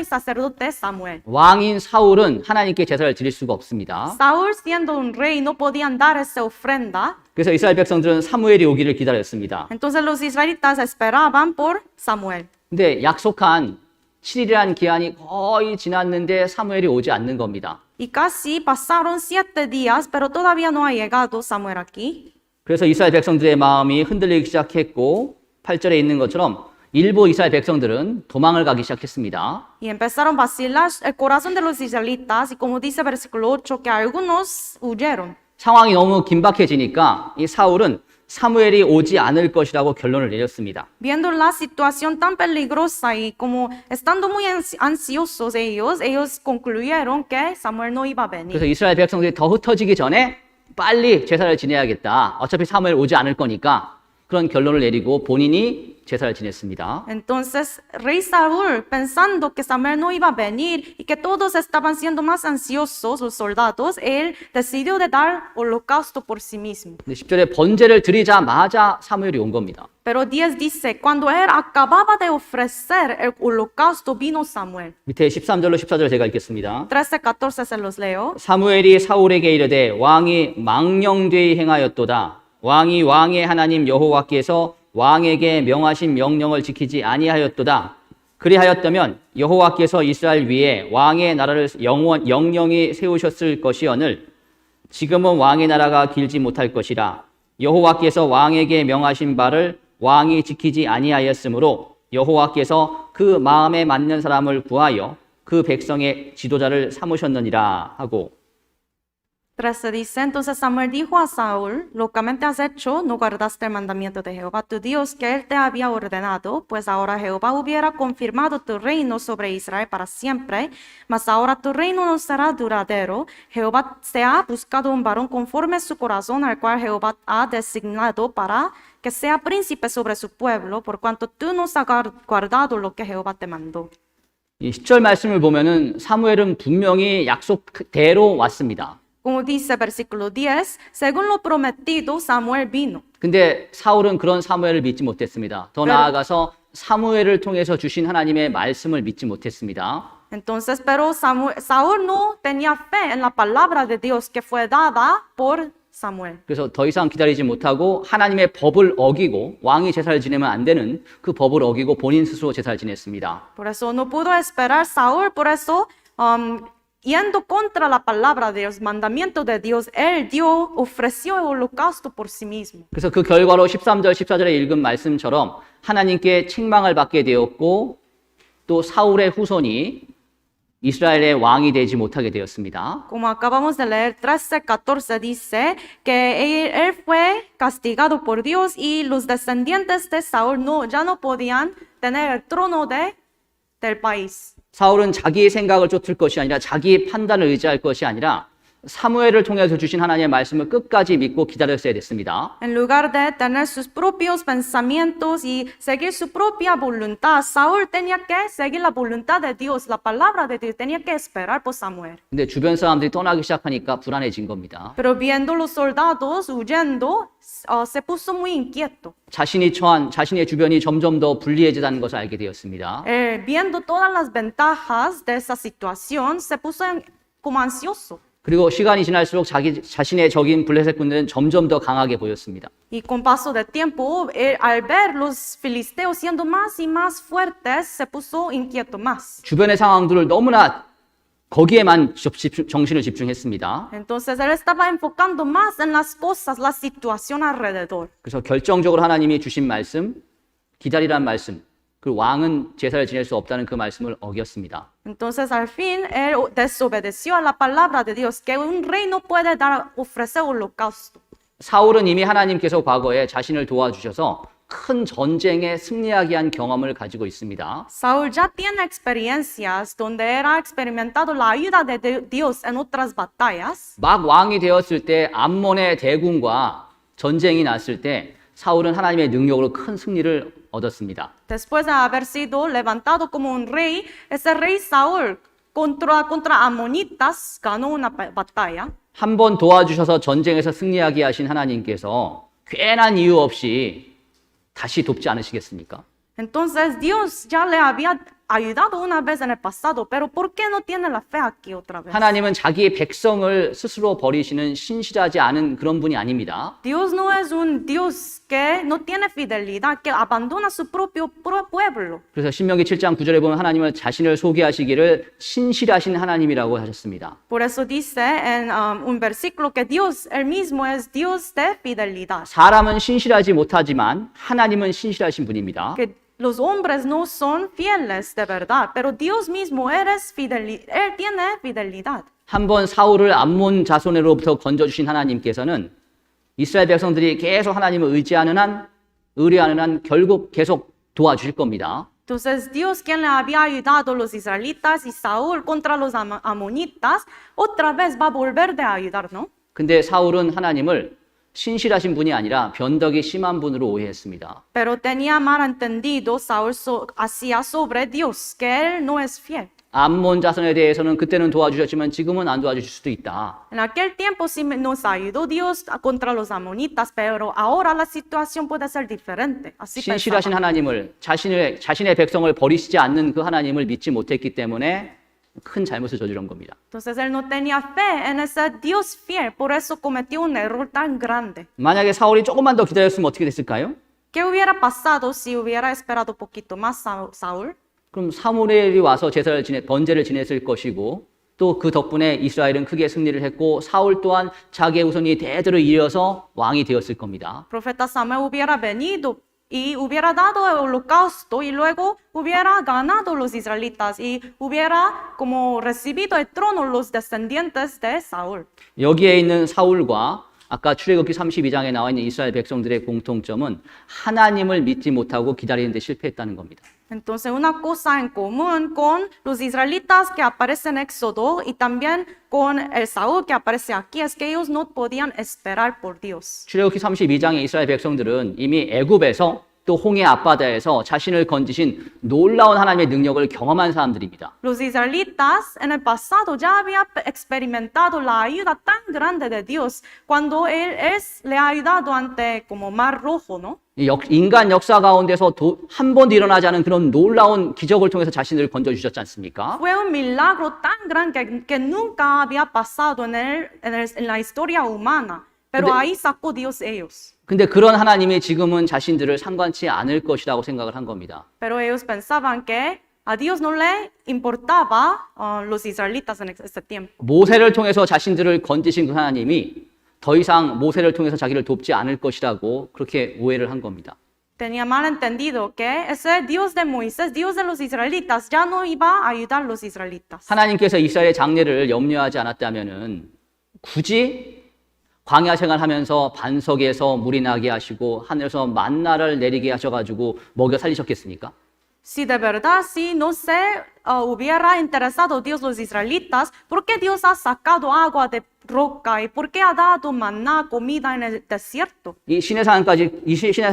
sacerdote Samuel. 왕인 사울은 하나님께 제사를 드릴 수가 없습니다. Saúl, siendo un rey, no podían dar esa ofrenda. 그래서 이스라엘 백성들은 사무엘이 오기를 기다렸습니다. Entonces, los israelitas esperaban por Samuel. 근데 약속한 7일이라는 기한이 거의 지났는데 사무엘이 오지 않는 겁니다. Y casi pasaron 7 días, pero todavía no ha llegado Samuel aquí. 그래서 이스라엘 백성들의 마음이 흔들리기 시작했고 8절에 있는 것처럼 일부 이스라엘 백성들은 도망을 가기 시작했습니다. Y empezaron a vacilar el corazón de los israelitas, y como dice versículo 8, que algunos huyeron. 상황이 너무 긴박해지니까 이 사울은 사무엘이 오지 않을 것이라고 결론을 내렸습니다. Viendo la situación tan peligrosa y como estando muy ansiosos ellos concluyeron que Samuel no iba a venir. 그래서 이스라엘 백성들이 더 흩어지기 전에 빨리 제사를 지내야겠다. 어차피 사무엘 오지 않을 거니까 그런 결론을 내리고 본인이 제사를 지냈습니다. Entonces, rey Saúl, pensando que Samuel no iba a venir y que todos estaban siendo más ansiosos, los soldados, él decidió de dar holocausto por sí mismo. 근데 10절에 번제를 드리자마자 사무엘이 온 겁니다. Pero 10 dice, cuando él acababa de ofrecer el holocausto, vino Samuel. 밑에 13절로 14절 제가 읽겠습니다. 13, 14 se los leo. 사무엘이 사울에게 이르되 왕이 망령되이 행하였도다. 왕이 왕의 하나님 여호와께서 왕에게 명하신 명령을 지키지 아니하였도다. 그리하였다면 여호와께서 이스라엘 위에 왕의 나라를 영영히 세우셨을 것이오늘 지금은 왕의 나라가 길지 못할 것이라. 여호와께서 왕에게 명하신 바를 왕이 지키지 아니하였으므로 여호와께서 그 마음에 맞는 사람을 구하여 그 백성의 지도자를 삼으셨느니라 하고 13 dice, entonces Samuel dijo a Saúl, locamente has hecho, no guardaste el mandamiento de Jehová tu Dios que él te había ordenado, pues ahora Jehová hubiera confirmado tu reino sobre Israel para siempre, mas ahora tu reino no será duradero. Jehová se ha buscado un varón conforme a su corazón, al cual Jehová ha designado para que sea príncipe sobre su pueblo, por cuanto tú no has guardado lo que Jehová te mandó. 이 10절 말씀을 보면은 사무엘은 분명히 약속대로 왔습니다. Como dice versículo 10, según lo prometido, Samuel vino. 근데 사울은 그런 사무엘을 믿지 못했습니다. 더 나아가서 사무엘을 통해서 주신 하나님의 말씀을 믿지 못했습니다. Entonces, pero Saúl no tenía fe en la palabra de Dios que fue dada por Samuel. 그래서 더 이상 기다리지 못하고 하나님의 법을 어기고 왕이 제사를 지내면 안 되는 그 법을 어기고 본인 스스로 제사를 지냈습니다. Por eso no pudo esperar Saúl, por eso yendo contra la palabra de Dios, mandamiento de Dios, él ofreció el holocausto por sí mismo. 그래서 그 결과로 13절, 14절에 읽은 말씀처럼 하나님께 책망을 받게 되었고 또 사울의 후손이 이스라엘의 왕이 되지 못하게 되었습니다. Como acabamos de leer, 13, 14 dice que él fue castigado por Dios y los descendientes de Saúl ya no podían tener el trono del país. 사울은 자기의 생각을 쫓을 것이 아니라 자기의 판단을 의지할 것이 아니라 사무엘을 통해서 주신 하나님의 말씀을 끝까지 믿고 기다렸어야 됐습니다. En lugar de tener sus propios pensamientos y seguir su propia voluntad, Saúl tenía que seguir la voluntad de Dios, la palabra de Dios, tenía que esperar por Samuel. 근데 주변 사람들이 떠나기 시작하니까 불안해진 겁니다. Pero viendo los soldados huyendo, se puso muy inquieto. 자신의 주변이 점점 더 불리해지다는 것을 알게 되었습니다. Viendo todas las ventajas de esa situación, se puso como ansioso. 그리고 시간이 지날수록 자신의 적인 블레셋 군대는 점점 더 강하게 보였습니다. Y con paso de tiempo, al ver los filisteos siendo más y más fuertes, se puso inquieto más. 주변의 상황들을 너무나 거기에만 정신을 집중했습니다. Entonces él estaba enfocando más en las cosas, la situación alrededor. 그래서 결정적으로 하나님이 주신 말씀, 기다리라는 말씀, 그 왕은 제사를 지낼 수 없다는 그 말씀을 어겼습니다. Entonces al fin él desobedeció a la palabra de Dios, que un rey no puede ofrecer holocausto. 사울은 이미 하나님께서 과거에 자신을 도와주셔서 큰 전쟁에 승리하게 한 경험을 가지고 있습니다. Saúl ya tiene experiencias donde era experimentado la ayuda de Dios en otras batallas. 막 왕이 되었을 때 암몬의 대군과 전쟁이 났을 때 사울은 하나님의 능력으로 큰 승리를 얻었습니다. Después de haber sido levantado como un rey, ese rey Saúl contra amonitas ganó una batalla. 한 번 도와주셔서 전쟁에서 승리하게 하신 하나님께서 괜한 이유 없이 다시 돕지 않으시겠습니까? Entonces Dios ya le había ayudado una vez en el pasado, pero ¿por qué no tiene la fe aquí otra vez? 하나님은 자기의 백성을 스스로 버리시는 신실하지 않은 그런 분이 아닙니다. Dios no es un Dios que no tiene fidelidad, que abandona su propio pueblo. 그래서 신명기 7장 9절에 보면 하나님은 자신을 소개하시기를 신실하신 하나님이라고 하셨습니다. Por eso dice en un versículo que Dios, él mismo es Dios de fidelidad. 사람은 신실하지 못하지만 하나님은 신실하신 분입니다. Que los hombres no son fieles de verdad, pero Dios mismo él tiene fidelidad. 한번 사울을 암몬 자손으로부터 건져주신 하나님께서는 이스라엘 백성들이 계속 하나님을 의뢰하는 한 결국 계속 도와주실 겁니다. Entonces Dios quien le había ayudado a los israelitas y Saúl contra los amonitas, otra vez va a volver de ayudar, ¿no? 근데 사울은 하나님을 신실하신 분이 아니라 변덕이 심한 분으로 오해했습니다. Pero tenía mal entendido Saúl hacia sobre Dios, que él no es fiel. 암몬 자손에 대해서는 그때는 도와주셨지만 지금은 안 도와주실 수도 있다. En aquel tiempo sí nos ayudó Dios contra los amonitas, pero ahora la situación puede ser diferente. Así 신실하신 pensaba. 하나님을 자신의 백성을 버리시지 않는 그 하나님을 믿지 못했기 때문에 큰 잘못을 저지른 겁니다. Entonces él no tenía fe en ese Dios fiel, por eso cometió un error tan grande. 만약에 사울이 조금만 더 기다렸으면 어떻게 됐을까요? ¿Qué hubiera pasado si hubiera esperado poquito más Saúl? 그럼 사무엘이 와서 번제를 지냈을 것이고 또 그 덕분에 이스라엘은 크게 승리를 했고 사울 또한 자기의 후손이 대대로 이어서 왕이 되었을 겁니다. Profeta Samuel hubiera venido y hubiera dado el holocausto y luego hubiera ganado los israelitas y hubiera como recibido el trono los descendientes de Saúl. 여기에 있는 사울과 아까 출애굽기 32장에 나와 있는 이스라엘 백성들의 공통점은 하나님을 믿지 못하고 기다리는 데 실패했다는 겁니다. Entonces, una cosa en común con los israelitas que aparecen en Éxodo y también con el Saúl que aparece aquí es que ellos no podían esperar por Dios. 출애굽기 32장의 이스라엘 백성들은 이미 애굽에서 또 홍해 앞바다에서 자신을 건지신 놀라운 하나님의 능력을 경험한 사람들입니다. Los israelitas en el pasado ya habían experimentado la ayuda tan grande de Dios cuando le ha ayudado ante como Mar Rojo, ¿no? 인간 역사 가운데서 한 번도 일어나지 않은 그런 놀라운 기적을 통해서 자신을 건져주셨지 않습니까? Fue un milagro tan grande que nunca había pasado en la historia humana, pero ahí sacó Dios ellos. 근데 그런 하나님이 지금은 자신들을 상관치 않을 것이라고 생각을 한 겁니다. Pero ellos pensaban que a Dios no le importaba los israelitas en ese tiempo. 모세를 통해서 자신들을 건지신 그 하나님이 더 이상 모세를 통해서 자기를 돕지 않을 것이라고 그렇게 오해를 한 겁니다. Tenía mal entendido que ese Dios de Moisés, Dios de los israelitas, ya no iba a ayudar a los israelitas. 하나님께서 이스라엘의 장래를 염려하지 않았다면은 굳이 광야 생활하면서 반석에서 물이 나게 하시고 하늘에서 만나를 내리게 하셔가지고 먹여 살리셨겠습니까? Si de verdad sí no se hubiera interesado Dios los israelitas, ¿por qué Dios ha sacado agua de roca y por qué ha dado maná, comida en el desierto? 이 시내산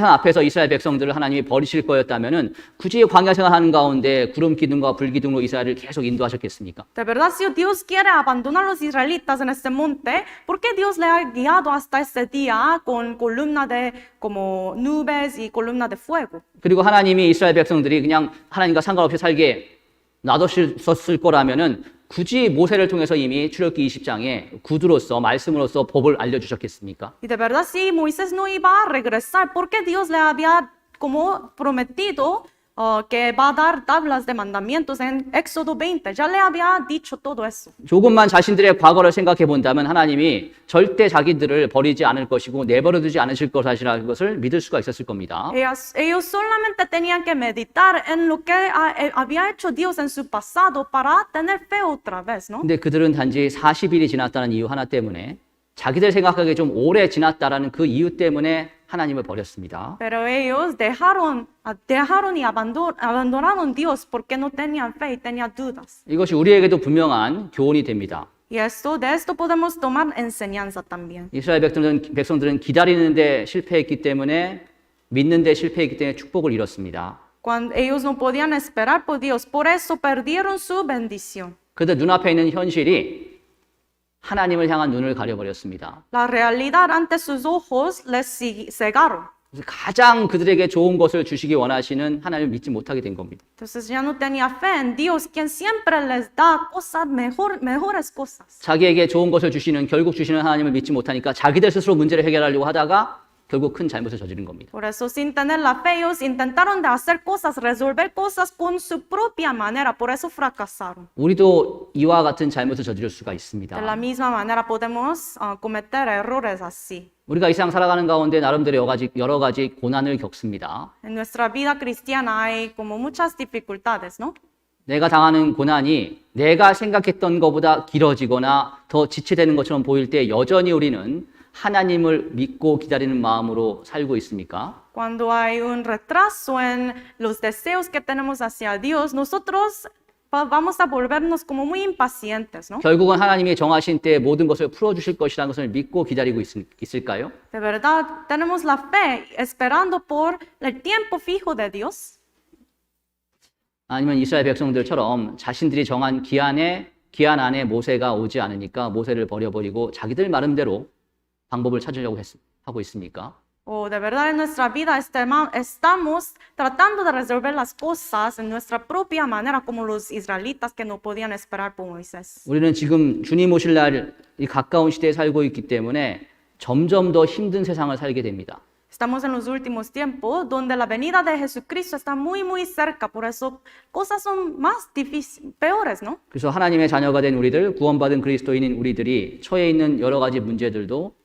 앞에서 이스라엘 백성들을 하나님이 버리실 거였다면은 굳이 광야 생활하는 가운데 구름 기둥과 불 기둥으로 이스라엘을 계속 인도하셨겠습니까? De verdad, si Dios quiere abandonar a los israelitas en este monte, ¿por qué Dios le ha guiado hasta este día con columna de como nubes y columna de fuego? 그리고 하나님이 이스라엘 백성들이 그냥 하나님과 상관없이 살게 놔뒀을 거라면은 굳이 모세를 통해서 이미 출애굽기 20장에 구두로서 말씀으로서 법을 알려주셨겠습니까? Y de verdad, si Moisés no iba a regresar, ¿por qué Dios le había como prometido que va a dar tablas de mandamientos en Éxodo 20? Ya le había dicho todo eso. 조금만 자신들의 과거를 생각해 본다면 하나님이 절대 자기들을 버리지 않을 것이고 내버려두지 않으실 것이라는 것을 믿을 수가 있었을 겁니다. Ellos solamente tenían que meditar en lo que había hecho Dios en su pasado para tener fe otra vez, ¿no? 근데 그들은 단지 40일이 지났다는 이유 하나 때문에 자기들 생각하기에 좀 오래 지났다라는 그 이유 때문에 하나님을 버렸습니다. Pero ellos dejaron y abandonaron Dios porque no tenían fe y tenían dudas. 이것이 우리에게도 분명한 교훈이 됩니다. Y de esto podemos tomar enseñanza también. 이스라엘 백성들은 기다리는데 실패했기 때문에 믿는데 실패했기 때문에 축복을 잃었습니다. Cuando ellos no podían esperar por Dios, por eso perdieron su bendición. 그런데 눈앞에 있는 현실이 하나님을 향한 눈을 가려버렸습니다. La realidad ante sus ojos les cegaron. 그래서 가장 그들에게 좋은 것을 주시기 원하시는 하나님을 믿지 못하게 된 겁니다. Entonces ya no tenía fe en Dios, quien siempre les da cosas mejores cosas. 자기에게 좋은 것을 주시는 결국 주시는 하나님을 믿지 못하니까 자기들 스스로 문제를 해결하려고 하다가 결국 큰 잘못을 저지른 겁니다. Por eso, sin tener la fe, ellos intentaron de hacer cosas, resolver cosas con su propia manera. Por eso fracasaron. 우리도 이와 같은 잘못을 저지를 수가 De la 있습니다. misma manera podemos cometer errores así. 우리가 이 세상 살아가는 가운데 나름대로 여러 가지 고난을 겪습니다. En nuestra vida cristiana hay como muchas dificultades, ¿no? 내가 당하는 고난이 내가 생각했던 것보다 길어지거나 더 지체되는 것처럼 보일 때 여전히 우리는 하나님을 믿고 기다리는 마음으로 살고 있습니까? Cuando hay un retraso en los deseos que tenemos hacia Dios, nosotros vamos a volvernos como muy impacientes, ¿no? 결국은 하나님이 정하신 때에 모든 것을 풀어주실 것이라는 것을 믿고 기다리고 있을까요? De verdad, tenemos la fe esperando por el tiempo fijo de Dios. 아니면 이스라엘 백성들처럼 자신들이 정한 기한 안에 모세가 오지 않으니까 모세를 버려버리고 자기들 나름대로 방법을 찾으려고 하고 있습니까? O de verdad en nuestra vida estamos tratando de resolver las cosas en nuestra propia manera, como los israelitas que no podían esperar por Moisés. 우리는 지금 주님 오실 날 이 가까운 시대에 살고 있기 때문에 점점 더 힘든 세상을 살게 됩니다. Estamos en los últimos tiempos donde la venida de Jesucristo está muy cerca, por eso cosas son más difíciles, peores, ¿no? 그래서 하나님의 자녀가 된 우리들, 구원받은 그리스도인인 우리들이 처해 있는 여러 가지 문제들도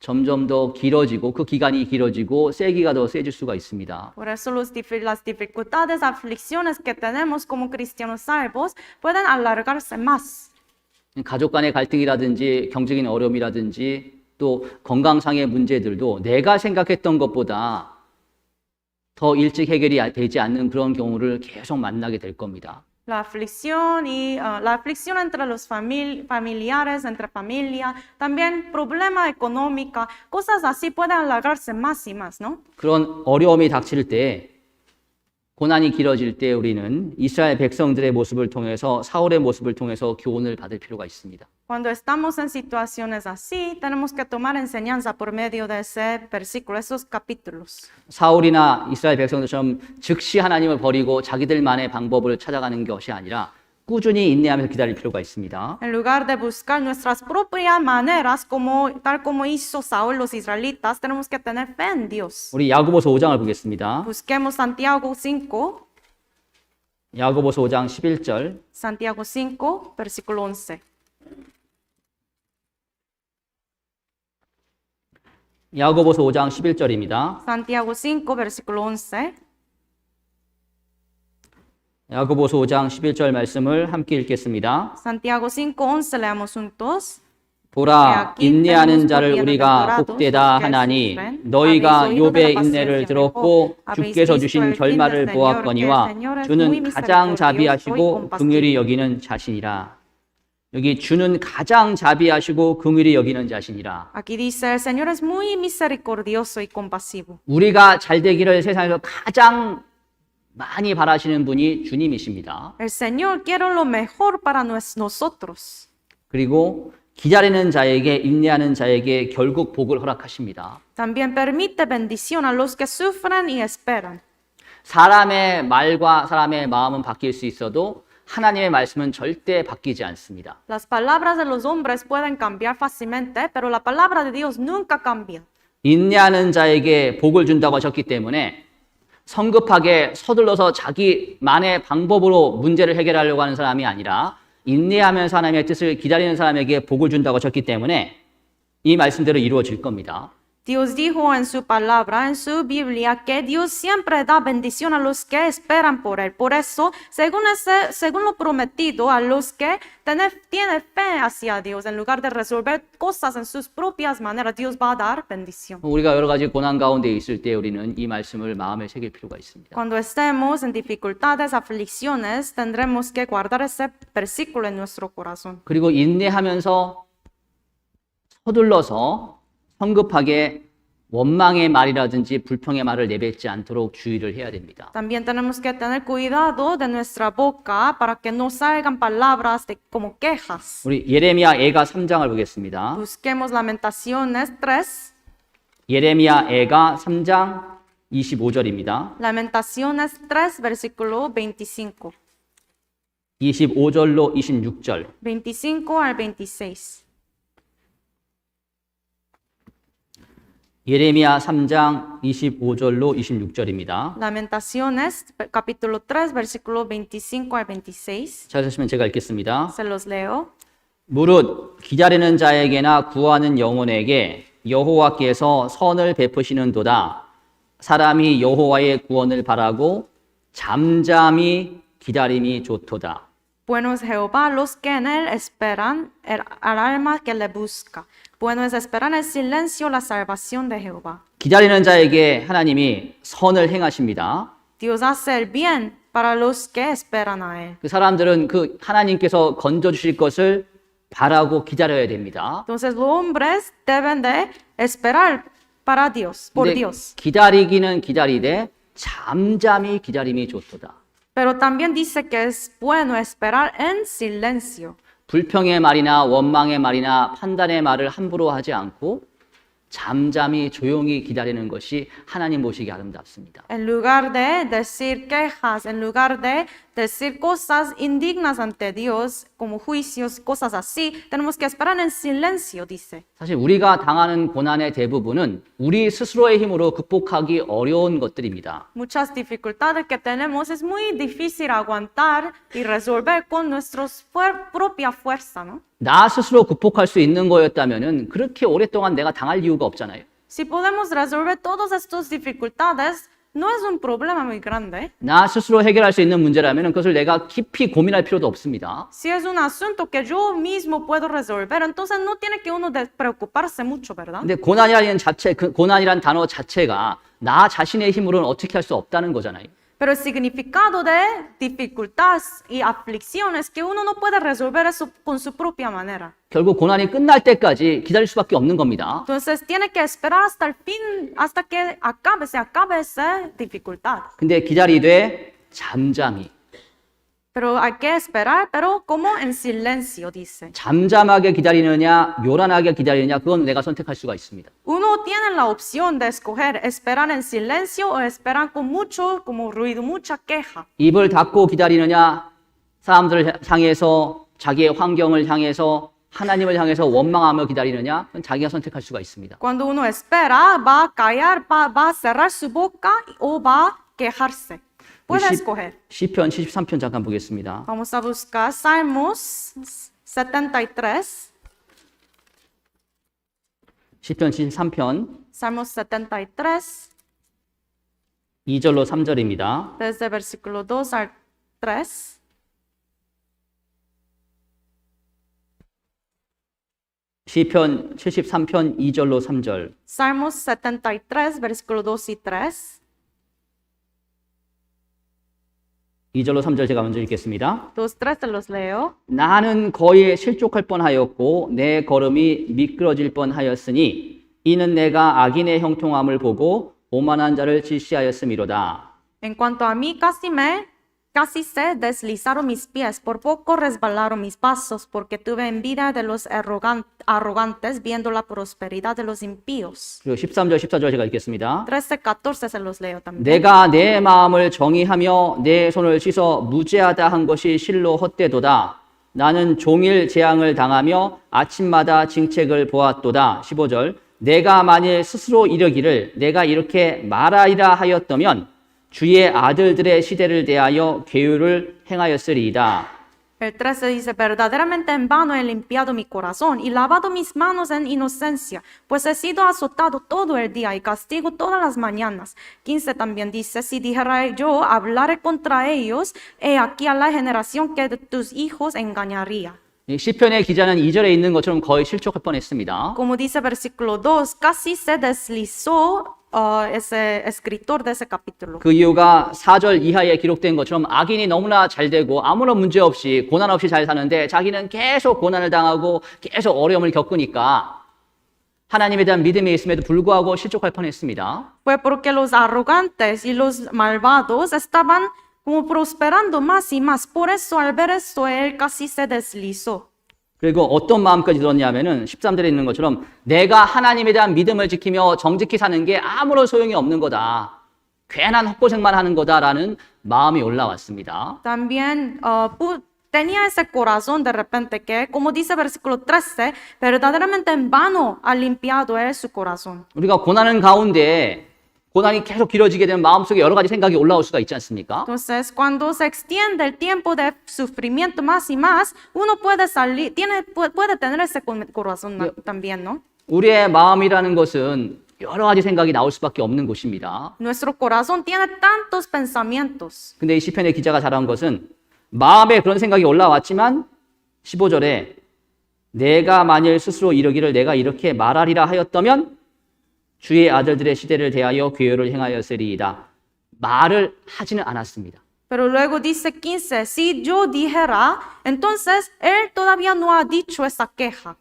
점점 더 길어지고 그 기간이 길어지고 세기가 더 세질 수가 있습니다. Por eso las dificultades, aflicciones que tenemos como cristianos salvos pueden alargarse más. 가족 간의 갈등이라든지 경제적인 어려움이라든지 또 건강상의 문제들도 내가 생각했던 것보다 더 일찍 해결이 되지 않는 그런 경우를 계속 만나게 될 겁니다. La aflicción entre los familiares, entre familia, también problema económica, cosas así pueden alargarse más y más, ¿no? 그런 어려움이 닥칠 때, 고난이 길어질 때 우리는 이스라엘 백성들의 모습을 통해서 사울의 모습을 통해서 교훈을 받을 필요가 있습니다. Cuando estamos en situaciones así, tenemos que tomar enseñanza por medio de ese versículo, esos capítulos. 사울이나 이스라엘 백성들처럼 즉시 하나님을 버리고 자기들만의 방법을 찾아가는 것이 아니라 꾸준히 인내하면서 기다릴 필요가 있습니다. En lugar de buscar nuestras propias maneras, tal como hizo Saúl los israelitas, tenemos que tener fe en Dios. 우리 야고보서 5장을 보겠습니다. Busquemos Santiago 5, 야고보서 5장 11절. Santiago 5, versículo 11. 야고보서 5장 11절입니다. Santiago 5, versículo 11. 야고보서 5장 11절 말씀을 함께 읽겠습니다. Santiago 5:11 leamos juntos. 보라, 인내하는 자를 우리가 복되다 하나니 너희가 욥의 인내를 들었고 주께서 주신 결말을 보았거니와 주는 가장 자비하시고 긍휼히 여기는 자신이라. 여기 주는 가장 자비하시고 긍휼히 여기는 자신이라. Aquí dice, el Señor es muy misericordioso y compasivo. 우리가 잘 되기를 세상에서 가장 많이 바라시는 분이 주님이십니다. El Señor quiere lo mejor para nosotros. 그리고 기다리는 자에게, 인내하는 자에게 결국 복을 허락하십니다. También permite bendición a los que sufren y esperan. 사람의 말과 사람의 마음은 바뀔 수 있어도 하나님의 말씀은 절대 바뀌지 않습니다. Las palabras de los hombres pueden cambiar fácilmente, pero la palabra de Dios nunca cambia. 인내하는 자에게 복을 준다고 하셨기 때문에 성급하게 서둘러서 자기만의 방법으로 문제를 해결하려고 하는 사람이 아니라 인내하면서 하나님의 뜻을 기다리는 사람에게 복을 준다고 하셨기 때문에 이 말씀대로 이루어질 겁니다. Dios dijo en su palabra, en su Biblia, que Dios siempre da bendición a los que esperan por Él. Por eso, según lo prometido, a los que tienen fe hacia Dios, en lugar de resolver cosas en sus propias maneras, Dios va a dar bendición. 우리가 여러 가지 고난 가운데 있을 때 우리는 이 말씀을 마음에 새길 필요가 있습니다. Cuando estemos en dificultades, aflicciones, tendremos que guardar ese versículo en nuestro corazón. 그리고 인내하면서 서둘러서 성급하게 원망의 말이라든지 불평의 말을 내뱉지 않도록 주의를 해야 됩니다. También tenemos que tener cuidado de nuestra boca para que no salgan palabras como quejas. 우리 예레미야 애가 3장을 보겠습니다. Busquemos Lamentaciones 3. 예레미야 애가 3장 25절입니다. Lamentaciones 3, versículo 25. 25절로 26절. 25 al 26. 예레미야 3장 25절로 26절입니다. Lamentaciones, capítulo 3, versículo 25 al 26. 찾으시면 제가 읽겠습니다. Se los leo. 무릇 기다리는 자에게나 구하는 영혼에게 여호와께서 선을 베푸시는도다. 사람이 여호와의 구원을 바라고 잠잠히 기다림이 좋도다. Bueno es Jehová los que en él esperan, al alma que le busca. Bueno es esperar en silencio la salvación de Jehová. 기다리는 자에게 하나님이 선을 행하십니다. Dios hace el bien para los que esperan a él. 그 사람들은 그 하나님께서 건져 주실 것을 바라고 기다려야 됩니다. Entonces los hombres deben de esperar para Dios, por 근데 Dios. 기다리기는 기다리되 잠잠히 기다림이 좋도다. Pero también dice que es bueno esperar en silencio. 불평의 말이나 원망의 말이나 판단의 말을 함부로 하지 않고 잠잠히 조용히 기다리는 것이 하나님 보시기에 아름답습니다. En lugar de decir quejas, en lugar de decir cosas indignas ante Dios, como juicios, cosas así, tenemos que esperar en silencio, dice. 사실 우리가 당하는 고난의 대부분은 우리 스스로의 힘으로 극복하기 어려운 것들입니다. Muchas dificultades que tenemos es muy difícil aguantar y resolver con nuestra propia fuerza, ¿no? 나 스스로 극복할 수 있는 거였다면은 그렇게 오랫동안 내가 당할 이유가 없잖아요. Si podemos resolver todas estas dificultades, no es un problema muy grande. 나 스스로 해결할 수 있는 문제라면 그것을 내가 깊이 고민할 필요도 없습니다. Si es un asunto que yo mismo puedo resolver, entonces no tiene que uno de preocuparse mucho, ¿verdad? 근데 고난이라는 자체, 그 고난이란 단어 자체가 나 자신의 힘으로는 어떻게 할 수 없다는 거잖아요. Pero el significado de dificultades y aflicciones que uno no puede resolver eso con su propia manera. 결국 고난이 끝날 때까지 기다릴 수밖에 없는 겁니다. Entonces tiene que esperar hasta el fin, hasta que se acabe esa dificultad. 근데 기다리되 잠잠히. Pero hay que esperar, pero como en silencio, dice. 잠잠하게 기다리느냐, 요란하게 기다리느냐, 그건 내가 선택할 수가 있습니다. Uno tiene la opción de escoger esperar en silencio o esperar con mucho, como ruido, mucha queja. 입을 닫고 기다리느냐, 사람들을 향해서, 자기의 환경을 향해서, 하나님을 향해서 원망하며 기다리느냐, 그건 자기가 선택할 수가 있습니다. Cuando uno espera, va a callar, va a cerrar su boca o va a quejarse. Puede escoger. 시편 73편 잠깐 보겠습니다. Vamos a buscar Salmos 73. 시편 73편 Salmos 73, 2절로 3절입니다. desde versículo 2 al 3. 시편 73편 2절로 3절. Salmos 73, versículo 2 y 3. 2절로 3절 제가 먼저 읽겠습니다. 2, 3 se los leo. 나는 거의 실족할 뻔하였고 내 걸음이 미끄러질 뻔하였으니 이는 내가 악인의 형통함을 보고 오만한 자를 질시하였음이로다. En cuanto a mí, casi se deslizaron mis pies, por poco resbalaron mis pasos, porque tuve envidia de los arrogantes, viendo la prosperidad de los impíos. 그리고 13절, 14절 제가 읽겠습니다. 13, 14 se los leo también. 내가 내 마음을 정의하며 내 손을 씻어 무죄하다 한 것이 실로 헛되도다. 나는 종일 재앙을 당하며 아침마다 징책을 보았도다. 15절 내가 만일 스스로 이르기를 내가 이렇게 말하리라 하였다면 주의 아들들의 시대를 대하여 계율을 행하였으리이다. El 13 dice, verdaderamente en vano he limpiado mi corazón y lavado mis manos en inocencia, pues he sido azotado todo el día y castigo todas las mañanas. 15 también dice, si dijera yo, hablaré contra ellos, he aquí a la generación que de tus hijos engañaría. 이 시편의 기자는 2절에 있는 것처럼 거의 실족할 뻔했습니다. Como dice versículo 2, casi se deslizó ese escritor de ese capítulo. 그 이유가 4절 이하에 기록된 것처럼 악인이 너무나 잘 되고 아무런 문제 없이 고난 없이 잘 사는데 자기는 계속 고난을 당하고 계속 어려움을 겪으니까 하나님에 대한 믿음이 있음에도 불구하고 실족할 뻔했습니다. Fue porque los arrogantes y los malvados estaban como prosperando más y más. Por eso al ver esto, él casi se deslizó. 그리고 어떤 마음까지 들었냐면은 13절에 있는 것처럼 내가 하나님에 대한 믿음을 지키며 정직히 사는 게 아무런 소용이 없는 거다. 괜한 헛고생만 하는 거다라는 마음이 올라왔습니다. También tenía ese corazón de repente que, como dice versículo 13, verdaderamente en vano ha limpiado él su corazón. 우리가 고난은 가운데 고난이 계속 길어지게 되면 마음속에 여러 가지 생각이 올라올 수가 있지 않습니까? Entonces, cuando se extiende el tiempo de sufrimiento más y más, uno puede salir, puede tener ese corazón también, ¿no? 우리의 마음이라는 것은 여러 가지 생각이 나올 수밖에 없는 곳입니다. Nuestro corazón tiene tantos pensamientos. 근데 이 시편의 기자가 잘한 것은 마음에 그런 생각이 올라왔지만 15절에 내가 만일 스스로 이르기를 내가 이렇게 말하리라 하였다면 주의 아들들의 시대를 대하여 괴효를 행하였으리이다. 말을 하지는 않았습니다. Pero luego dice 15, si yo dijera, entonces él todavía no ha dicho esa queja.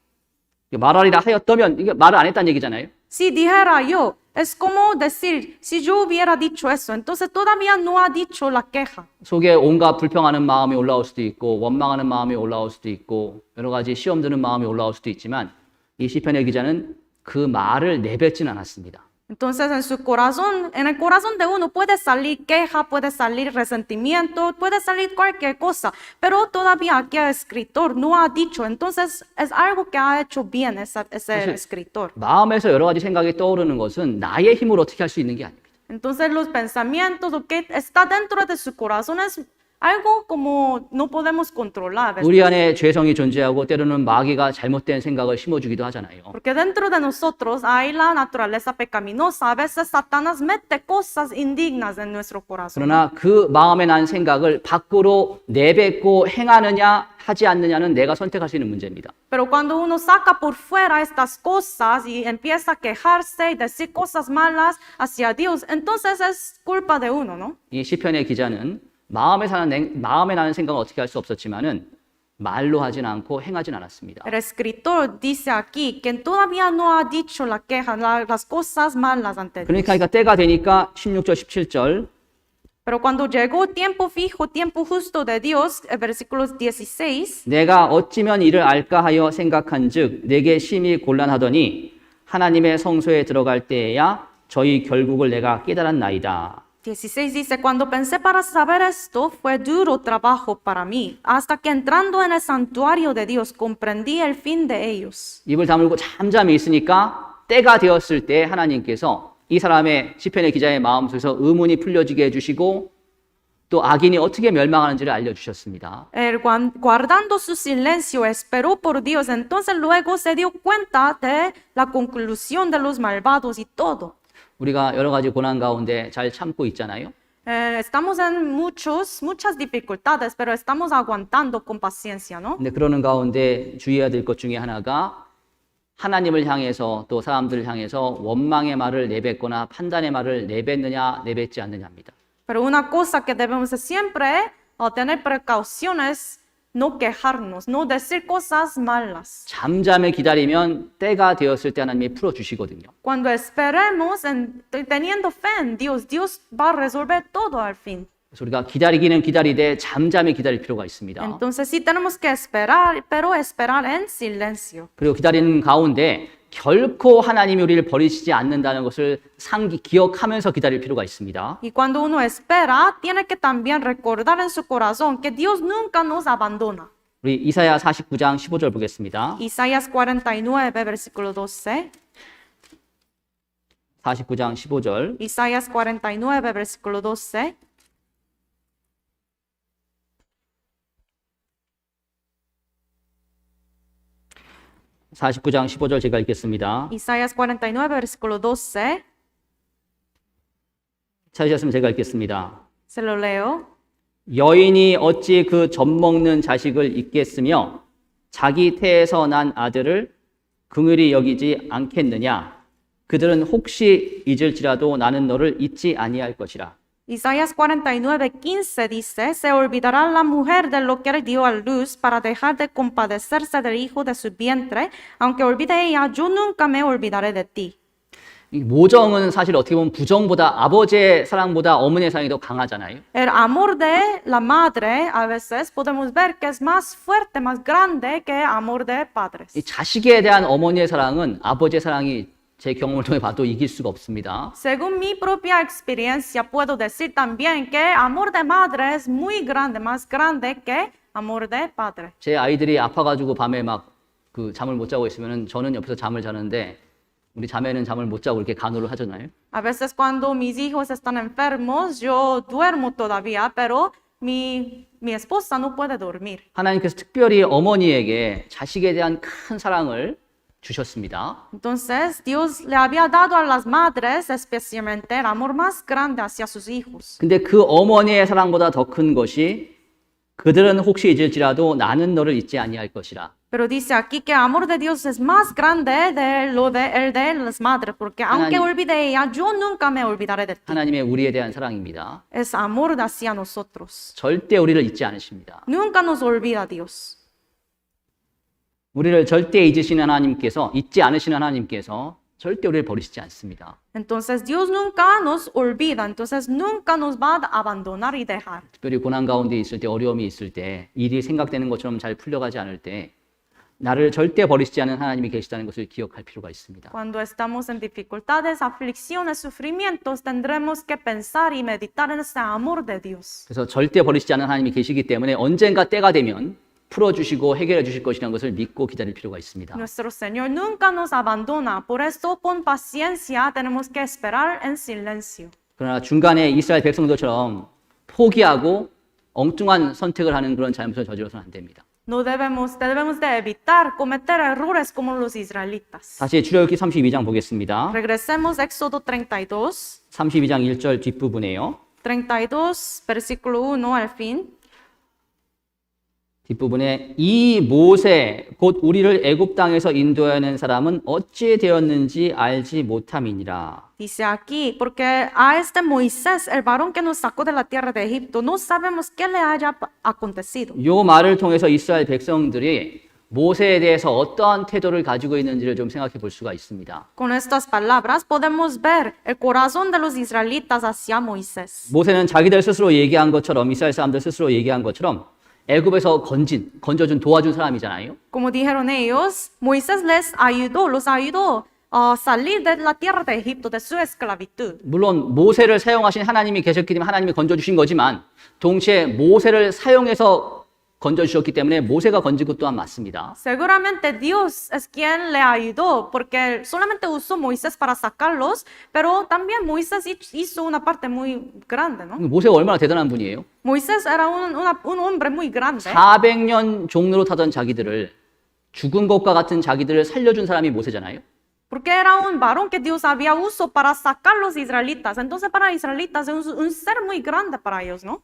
말하리라 하였다면 이게 말을 안 했다는 얘기잖아요. Si dijera yo, es como decir, si yo hubiera dicho eso, entonces todavía no ha dicho la queja. 속에 온갖 불평하는 마음이 올라올 수도 있고 원망하는 마음이 올라올 수도 있고 여러 가지 시험 드는 마음이 올라올 수도 있지만 이 시편의 기자는 그 말을 내뱉지는 않았습니다. Entonces en el corazón de uno puede salir queja, puede salir resentimiento, puede salir cualquier cosa, pero todavía aquí el escritor no ha dicho, entonces es algo que ha hecho bien ese escritor. 마음에서 여러 가지 생각이 떠오르는 것은 나의 힘으로 어떻게 할 수 있는 게 아닙니다. Entonces los pensamientos, lo que está dentro de su corazón es algo como no podemos controlar, ¿verdad? 우리 안에 죄성이 존재하고 때로는 마귀가 잘못된 생각을 심어주기도 하잖아요. Porque dentro de nosotros hay la naturaleza pecaminosa. A veces Satanás mete cosas indignas en nuestro corazón. 그러나 그 마음에 난 생각을 밖으로 내뱉고 행하느냐 하지 않느냐는 내가 선택할 수 있는 문제입니다. Pero cuando uno saca por fuera estas cosas y empieza a quejarse y decir cosas malas hacia Dios, entonces es culpa de uno, ¿no? 이 시편의 기자는 마음에 나는 생각은 어떻게 할 수 없었지만은 말로 하진 않고 행하진 않았습니다. El escritor dice aquí que todavía no ha dicho la queja, las cosas malas ante Dios. 그러니까 때가 되니까 16절 17절 Pero cuando llegó tiempo fijo, tiempo justo de Dios, versículos 16, 내가 어찌면 이를 알까 하여 생각한즉 내게 심히 곤란하더니 하나님의 성소에 들어갈 때에야 저희 결국을 내가 깨달았나이다. 16 dice, cuando pensé para saber esto, fue duro trabajo para mí, hasta que entrando en el santuario de Dios, comprendí el fin de ellos. 입을 다물고 잠잠히 있으니까 때가 되었을 때 하나님께서 이 사람의 시편의 기자의 마음속에서 의문이 풀려지게 해주시고 또 악인이 어떻게 멸망하는지를 알려주셨습니다. Guardando su silencio, esperó por Dios, entonces luego se dio cuenta de la conclusión de los malvados y todo. 우리가 여러 가지 고난 가운데 잘 참고 있잖아요. Estamos en muchas dificultades, pero estamos aguantando con paciencia, ¿no? 근데 그러는 가운데 주의해야 될 것 중에 하나가 하나님을 향해서 또 사람들을 향해서 원망의 말을 내뱉거나 판단의 말을 내뱉느냐 내뱉지 않느냐입니다. Pero una cosa que debemos de siempre tener precauciones, no quejarnos, no decir cosas malas. 잠잠히 기다리면 때가 되었을 때 하나님이 풀어주시거든요. Cuando esperemos, teniendo fe en Dios, Dios va a resolver todo al fin. 그래서 우리가 기다리기는 기다리되 잠잠히 기다릴 필요가 있습니다. Entonces sí tenemos que esperar, pero esperar en silencio. 그리고 기다리는 가운데 결코 하나님이 우리를 버리시지 않는다는 것을 기억하면서 기다릴 필요가 있습니다. Y cuando uno espera, tiene que también recordar en su corazón que Dios nunca nos abandona. 우리 이사야 49장 15절 보겠습니다. Isaías 49, versículo 12. 49장 15절. Isaías 49, versículo 12. 49장 15절 제가 읽겠습니다. Isaías 49, versículo 12. 찾으셨으면 제가 읽겠습니다. Se lo leo. 여인이 어찌 그 젖먹는 자식을 잊겠으며 자기 태에서 난 아들을 긍휼히 여기지 않겠느냐? 그들은 혹시 잊을지라도 나는 너를 잊지 아니할 것이라. Isaías 49:15 dice, se olvidará la mujer de lo que él dio a luz para dejar de compadecerse del hijo de su vientre, aunque olvide ella, yo nunca me olvidaré de ti. 이 모정은 사실 어떻게 보면 부정보다 아버지의 사랑보다 어머니의 사랑이 더 강하잖아요. El amor de la madre, a veces podemos ver que es más fuerte, más grande que el amor de padres. 이 자식에 대한 어머니의 사랑은 아버지의 사랑이 제 경험을 통해 봐도 이길 수가 없습니다. Según mi propia experiencia, puedo decir también que el amor de madre es muy grande, más grande que amor de padre. 제 아이들이 아파가지고 밤에 막 그 잠을 못 자고 있으면은 저는 옆에서 잠을 자는데 우리 자매는 잠을 못 자고 이렇게 간호를 하잖아요. A veces cuando mis hijos están enfermos, yo duermo todavía, pero mi esposa no puede dormir. 하나님께서 특별히 어머니에게 자식에 대한 큰 사랑을 주셨습니다. Entonces, Dios le había dado a las madres especialmente el amor más grande hacia sus hijos. 근데 그 어머니의 사랑보다 더 큰 것이 그들은 혹시 잊을지라도 나는 너를 잊지 아니할 것이라. Pero dice aquí que el amor de Dios es más grande de lo de el de las madres, porque aunque olvide ella, yo nunca me olvidaré de ti. 하나님의 우리에 대한 사랑입니다. Es amor hacia nosotros. 절대 우리를 잊지 않으십니다. Nunca nos olvida Dios. 우리를 절대 잊으시는 하나님께서 잊지 않으시는 하나님께서 절대 우리를 버리시지 않습니다. Entonces Dios nunca nos olvida, entonces nunca nos va a abandonar y dejar. 특별히 고난 가운데 있을 때 어려움이 있을 때 일이 생각되는 것처럼 잘 풀려가지 않을 때 나를 절대 버리시지 않은 하나님이 계시다는 것을 기억할 필요가 있습니다. Cuando estamos en dificultades, aflicciones, sufrimientos, tendremos que pensar y meditar en ese amor de Dios. 그래서 절대 버리시지 않은 하나님이 계시기 때문에 언젠가 때가 되면 풀어주시고 해결해 주실 것이라는 것을 믿고 기다릴 필요가 있습니다. Nuestro Señor nunca nos abandona, por eso con paciencia tenemos que esperar en silencio. 그러나 중간에 이스라엘 백성들처럼 포기하고 엉뚱한 선택을 하는 그런 잘못을 저질러서는 안 됩니다. Debemos de evitar cometer errores como los israelitas. 다시 출애굽기 32장 보겠습니다. Regresemos a Éxodo 32, 32장 1절 뒷부분에요. 32, versículo 1 al fin. 뒷부분에 이 모세 곧 우리를 애굽 땅에서 인도하는 사람은 어찌 되었는지 알지 못함이니라. Dice aquí, porque a este Moisés, el varón que nos sacó de la tierra de Egipto, no sabemos qué le haya acontecido. 요 말을 통해서 이스라엘 백성들이 모세에 대해서 어떠한 태도를 가지고 있는지를 좀 생각해 볼 수가 있습니다. Con estas palabras podemos ver el corazón de los israelitas hacia Moisés. 모세는 자기들 스스로 얘기한 것처럼 이스라엘 사람들 스스로 얘기한 것처럼 애굽에서 건져준 도와준 사람이잖아요. Como dijeron ellos, Moisés los ayudó a salir de la tierra de Egipto, de su esclavitud. 물론 모세를 사용하신 하나님이 계셨기 때문에 하나님이 건져주신 거지만 동시에 모세를 사용해서 건져주셨기 때문에 모세가 건진 것 또한 맞습니다. Seguramente Dios es quien le ayudó, porque solamente usó Moisés para sacarlos, pero también Moisés hizo una parte muy grande, ¿no? 모세가 얼마나 대단한 분이에요? Moisés era un hombre muy grande. 400년 종로로 타던 자기들을 죽은 것과 같은 자기들을 살려준 사람이 모세잖아요. Porque era un varón que Dios había usado para sacar los israelitas. Entonces para israelitas es un ser muy grande para ellos, ¿no?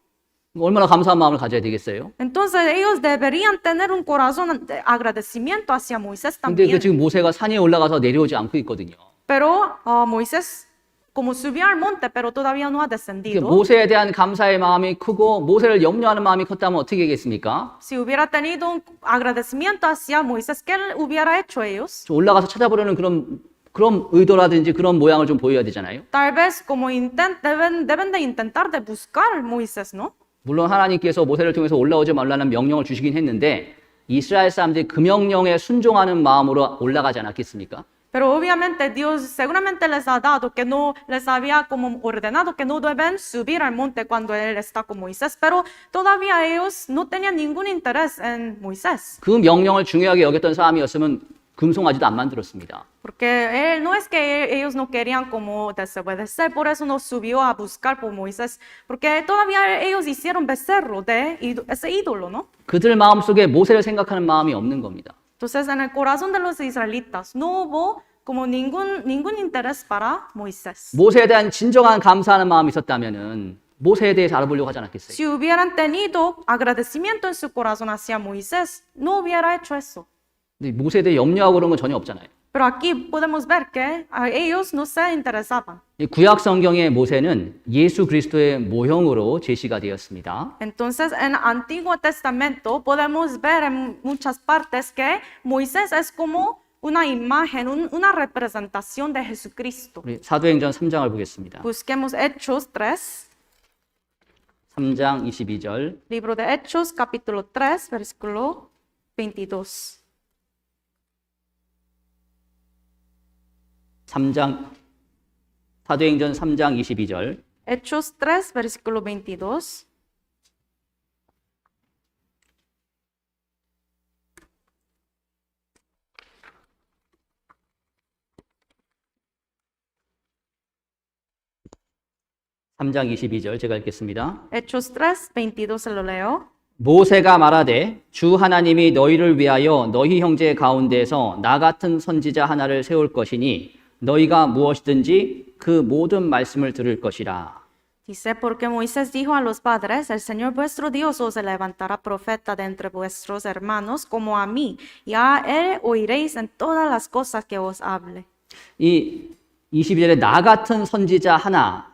얼마나 감사한 마음을 가져야 되겠어요? Entonces ellos deberían tener un corazón de agradecimiento hacia Moisés 근데 también. 지금 모세가 산에 올라가서 내려오지 않고 있거든요. Pero Moisés como subió al monte, pero todavía no ha descendido. 모세에 대한 감사의 마음이 크고 모세를 염려하는 마음이 컸다면 어떻게 하겠습니까? Si hubiera tenido un agradecimiento hacia Moisés, ¿qué hubiera hecho ellos? 좀 올라가서 찾아보려는 그런 의도라든지 그런 모양을 좀 보여야 되잖아요. Tal vez como deben de intentar de buscar Moisés, ¿no? 물론 하나님께서 모세를 통해서 올라오지 말라는 명령을 주시긴 했는데 이스라엘 사람들이 그 명령에 순종하는 마음으로 올라가지 않았겠습니까? Pero obviamente Dios seguramente les ha dado que no les había como ordenado que no deben subir al monte cuando él está con Moisés, pero todavía ellos no tenían ningún interés en Moisés. 그 명령을 중요하게 여겼던 사람이었으면 금송아지도 안 만들었습니다. Porque no es que ellos no querían como desobedecer, por eso no subió a buscar por Moisés, porque todavía ellos hicieron becerro de ese ídolo, ¿no? 그들 마음속에 모세를 생각하는 마음이 없는 겁니다. Entonces, en el corazón de los israelitas no hubo como ningún interés para Moisés. 모세에 대한 진정한 감사하는 마음이 있었다면은 모세에 대해서 알아보려고 하지 않았겠어요. Si hubieran tenido agradecimiento en su corazón hacia Moisés, no hubiera hecho eso. 근데 모세에 대해 염려하고 그런 건 전혀 없잖아요. Pero aquí podemos ver que a ellos no se interesaban. 이 구약 성경의 모세는 예수 그리스도의 모형으로 제시가 되었습니다. Entonces, en Antiguo Testamento podemos ver en muchas partes que Moisés es como una imagen, una representación de Jesucristo. 우리 사도행전 3장을 보겠습니다. Busquemos Hechos 3, 3장 22절. libro de Hechos, capítulo 3, versículo 22. 3장 사도행전 3장 22절. Hechos 3, versículo 22. 삼장 22절 제가 읽겠습니다. Hechos 3, 22 se lo leo. 모세가 말하되 주 하나님이 너희를 위하여 너희 형제 가운데서 나 같은 선지자 하나를 세울 것이니 너희가 무엇이든지 그 모든 말씀을 들을 것이라. Dice, porque Moisés dijo a los padres, el Señor vuestro Dios os levantará profeta de entre vuestros hermanos como a mí, y a él oiréis en todas las cosas que os hable. 이 22절에 나 같은 선지자 하나.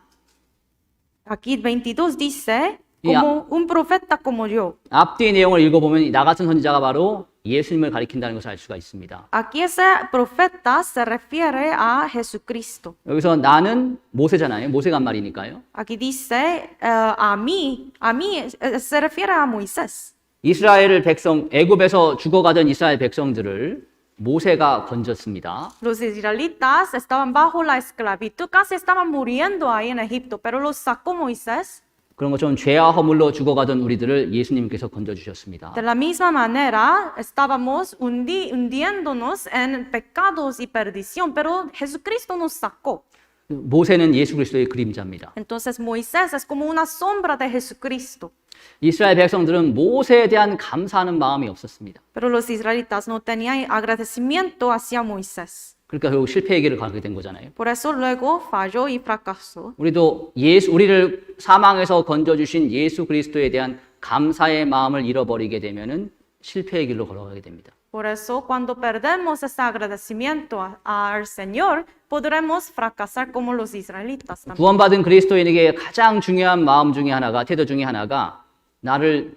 Aquí 22 dice, Ya. como un profeta como yo. 앞뒤 내용을 읽어보면 나 같은 선지자가 바로 예수님을 가리킨다는 것을 알 수가 있습니다. Aquí ese profeta se refiere a Jesucristo. 여기서 나는 모세잖아요. 모세가 한 말이니까요. Aquí dice, a mí, se refiere a Moisés. 이스라엘 백성, 애굽에서 죽어가던 이스라엘 백성들을 모세가 건졌습니다. Los israelitas estaban bajo la esclavitud, casi estaban muriendo ahí en Egipto, pero los sacó Moisés. 그런 것처럼 죄와 허물로 죽어가던 우리들을 예수님께서 건져주셨습니다. De la misma manera, estábamos hundiéndonos en pecados y perdición, pero Jesucristo nos sacó. 모세는 예수 그리스도의 그림자입니다. Entonces Moisés es como una sombra de Jesucristo. 이스라엘 백성들은 모세에 대한 감사하는 마음이 없었습니다. Pero los israelitas no tenían agradecimiento hacia Moisés. 그러니까 결국 실패의 길을 가게 된 거잖아요. Por eso luego falló y fracasó. 우리도 우리를 사망에서 건져주신 예수 그리스도에 대한 감사의 마음을 잃어버리게 되면은 실패의 길로 걸어가게 됩니다. Por eso cuando perdemos ese agradecimiento al Señor, podremos fracasar como los israelitas también. 구원받은 그리스도인에게 가장 중요한 마음 중에 하나가, 태도 중에 하나가 나를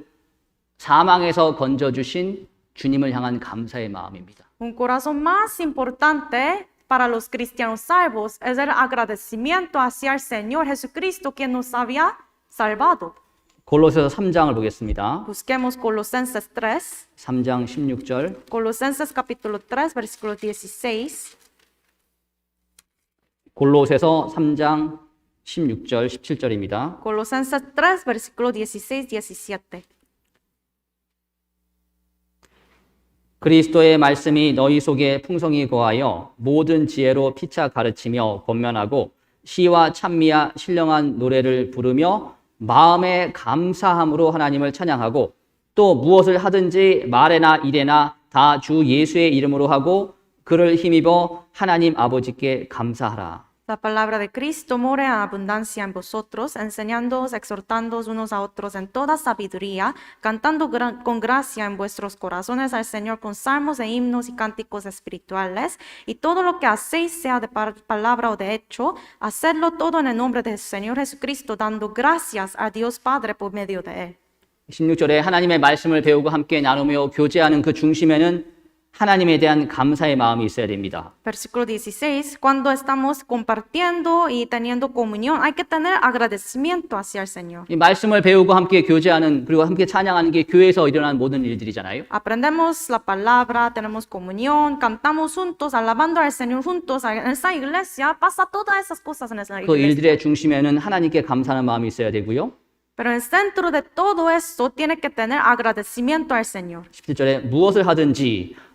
사망에서 건져주신 주님을 향한 감사의 마음입니다. Un corazón más importante para los cristianos salvos es el agradecimiento hacia el Señor Jesucristo, quien nos había salvado. 골로새서 3장을 보겠습니다. Busquemos Colosenses 3, 3장 16절. Colosenses capítulo 3, versículo 16. 골로새서 3장 16절, 17절입니다. Colosenses 3, versículo 16, 17. 그리스도의 말씀이 너희 속에 풍성히 거하여 모든 지혜로 피차 가르치며 권면하고 시와 찬미와 신령한 노래를 부르며 마음의 감사함으로 하나님을 찬양하고 또 무엇을 하든지 말에나 일에나 다 주 예수의 이름으로 하고 그를 힘입어 하나님 아버지께 감사하라. La palabra de Cristo more en abundancia en vosotros, enseñándoos, exhortándoos unos a otros en toda sabiduría, cantando con gracia en vuestros corazones al Señor con salmos e himnos y cánticos espirituales, y todo lo que hacéis, sea de palabra o de hecho, hacedlo todo en el nombre del Señor Jesucristo, dando gracias a Dios Padre por medio de Él. 16절에 하나님의 말씀을 배우고 함께 나누며 교제하는 그 중심에는 하나님에 대한 감사의 마음이 있어야 됩니다. Versículo 16, cuando estamos compartiendo y teniendo comunión, hay que tener agradecimiento hacia el Señor. 이 말씀을 배우고 함께 교제하는 그리고 함께 찬양하는 게 교회에서 일어난 모든 일들이잖아요. Aprendemos la palabra, tenemos comunión, cantamos juntos, alabando al Señor juntos. En esa iglesia pasa todas esas cosas en esa 그 iglesia. 일들의 중심에는 하나님께 감사하는 마음이 있어야 되고요. Pero en el centro de todo eso tiene que tener agradecimiento al Señor. 17절에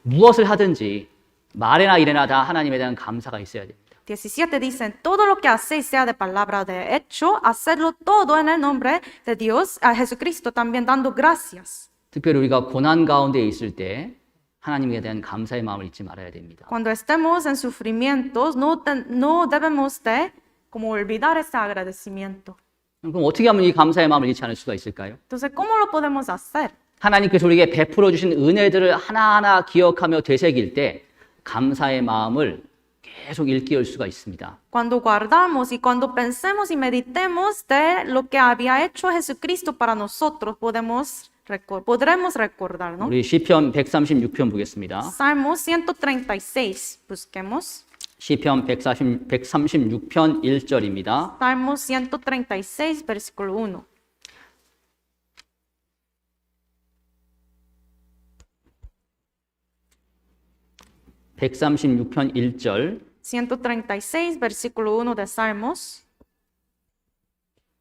무엇을 하든지 말에나 일에나 다 하나님에 대한 감사가 있어야 됩니다. 17 dicen, todo lo que hacéis, sea de palabra o de hecho, hacerlo todo en el nombre de Dios, a Jesucristo también dando gracias. 특별히 우리가 고난 가운데 있을 때 하나님에 대한 감사의 마음을 잊지 말아야 됩니다. Cuando estemos en sufrimientos, no debemos de como olvidar ese agradecimiento. 그럼 어떻게 하면 이 감사의 마음을 잃지 않을 수가 있을까요? Entonces, ¿cómo lo podemos hacer? 하나님께서 우리에게 베풀어 주신 은혜들을 하나하나 기억하며 되새길 때 감사의 마음을 계속 일깨울 수가 있습니다. Cuando guardamos y cuando pensemos y meditemos de lo que había hecho Jesucristo para nosotros, podremos recordar, ¿no? 우리 시편 136편 보겠습니다. Salmo 136, busquemos. 시편 136편 1절입니다. Salmo 136, versículo 1. (136편) 1절 136, versículo 1 de Salmos.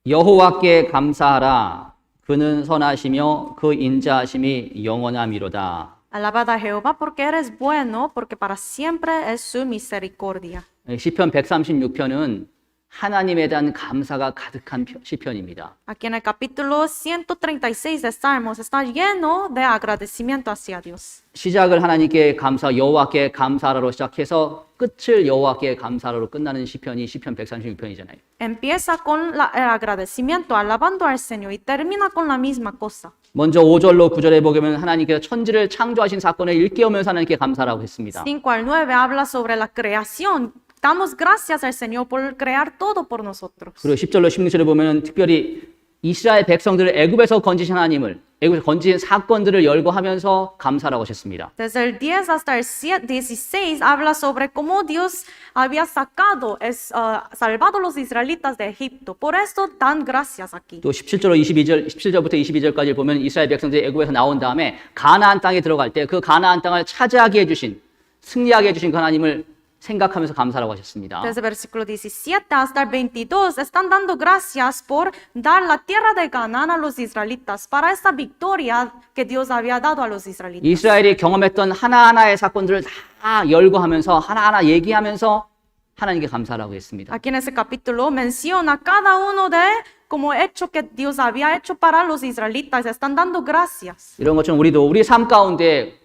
여호와께 감사하라. 그는 선하시며 그 인자하심이 영원함이로다. Alabad a Jehová porque eres bueno, porque para siempre es su misericordia. 시편 136편은 하나님에 대한 감사가 가득한 시편입니다. Aquí en el capítulo 136 de Salmos está lleno de agradecimiento hacia Dios. 시작을 하나님께 감사, 여호와께 감사하라로 시작해서 끝을 여호와께 감사하라로 끝나는 시편이 시편 136편이잖아요. Empieza con el agradecimiento, alabando al Señor y termina con la misma cosa. 먼저 5절로 9절에 보면 하나님께서 천지를 창조하신 사건을 일깨우면서 하나님께 감사라고 했습니다. 5 al 9 habla sobre la creación. Damos gracias al Señor por crear todo por nosotros. 그리고 10절로 16절에 보면 특별히 이스라엘 백성들을 애굽에서 건지신 하나님을, 애굽에서 건지신 사건들을 열거하면서 감사라고 하셨습니다. Desde el 10 hasta el 16 habla sobre cómo Dios había salvado a los israelitas de Egipto. Por esto dan gracias aquí. 또 17절부터 22절까지 보면 이스라엘 백성들이 애굽에서 나온 다음에 가나안 땅에 들어갈 때 그 가나안 땅을 차지하게 해주신, 승리하게 해주신 그 하나님을 생각하면서 감사라고 하셨습니다. Desde el versículo 17 hasta el 22 están dando gracias por dar la tierra de Canaán a los israelitas para esta victoria que Dios había dado a los israelitas. 이스라엘이 경험했던 하나하나의 사건들을 다 열거하면서 하나하나 얘기하면서 하나님께 감사라고 했습니다. Aquí en ese capítulo menciona cada uno de como hecho que Dios había hecho para los israelitas. Están dando gracias. 이런 것처럼 우리도 우리 삶 가운데,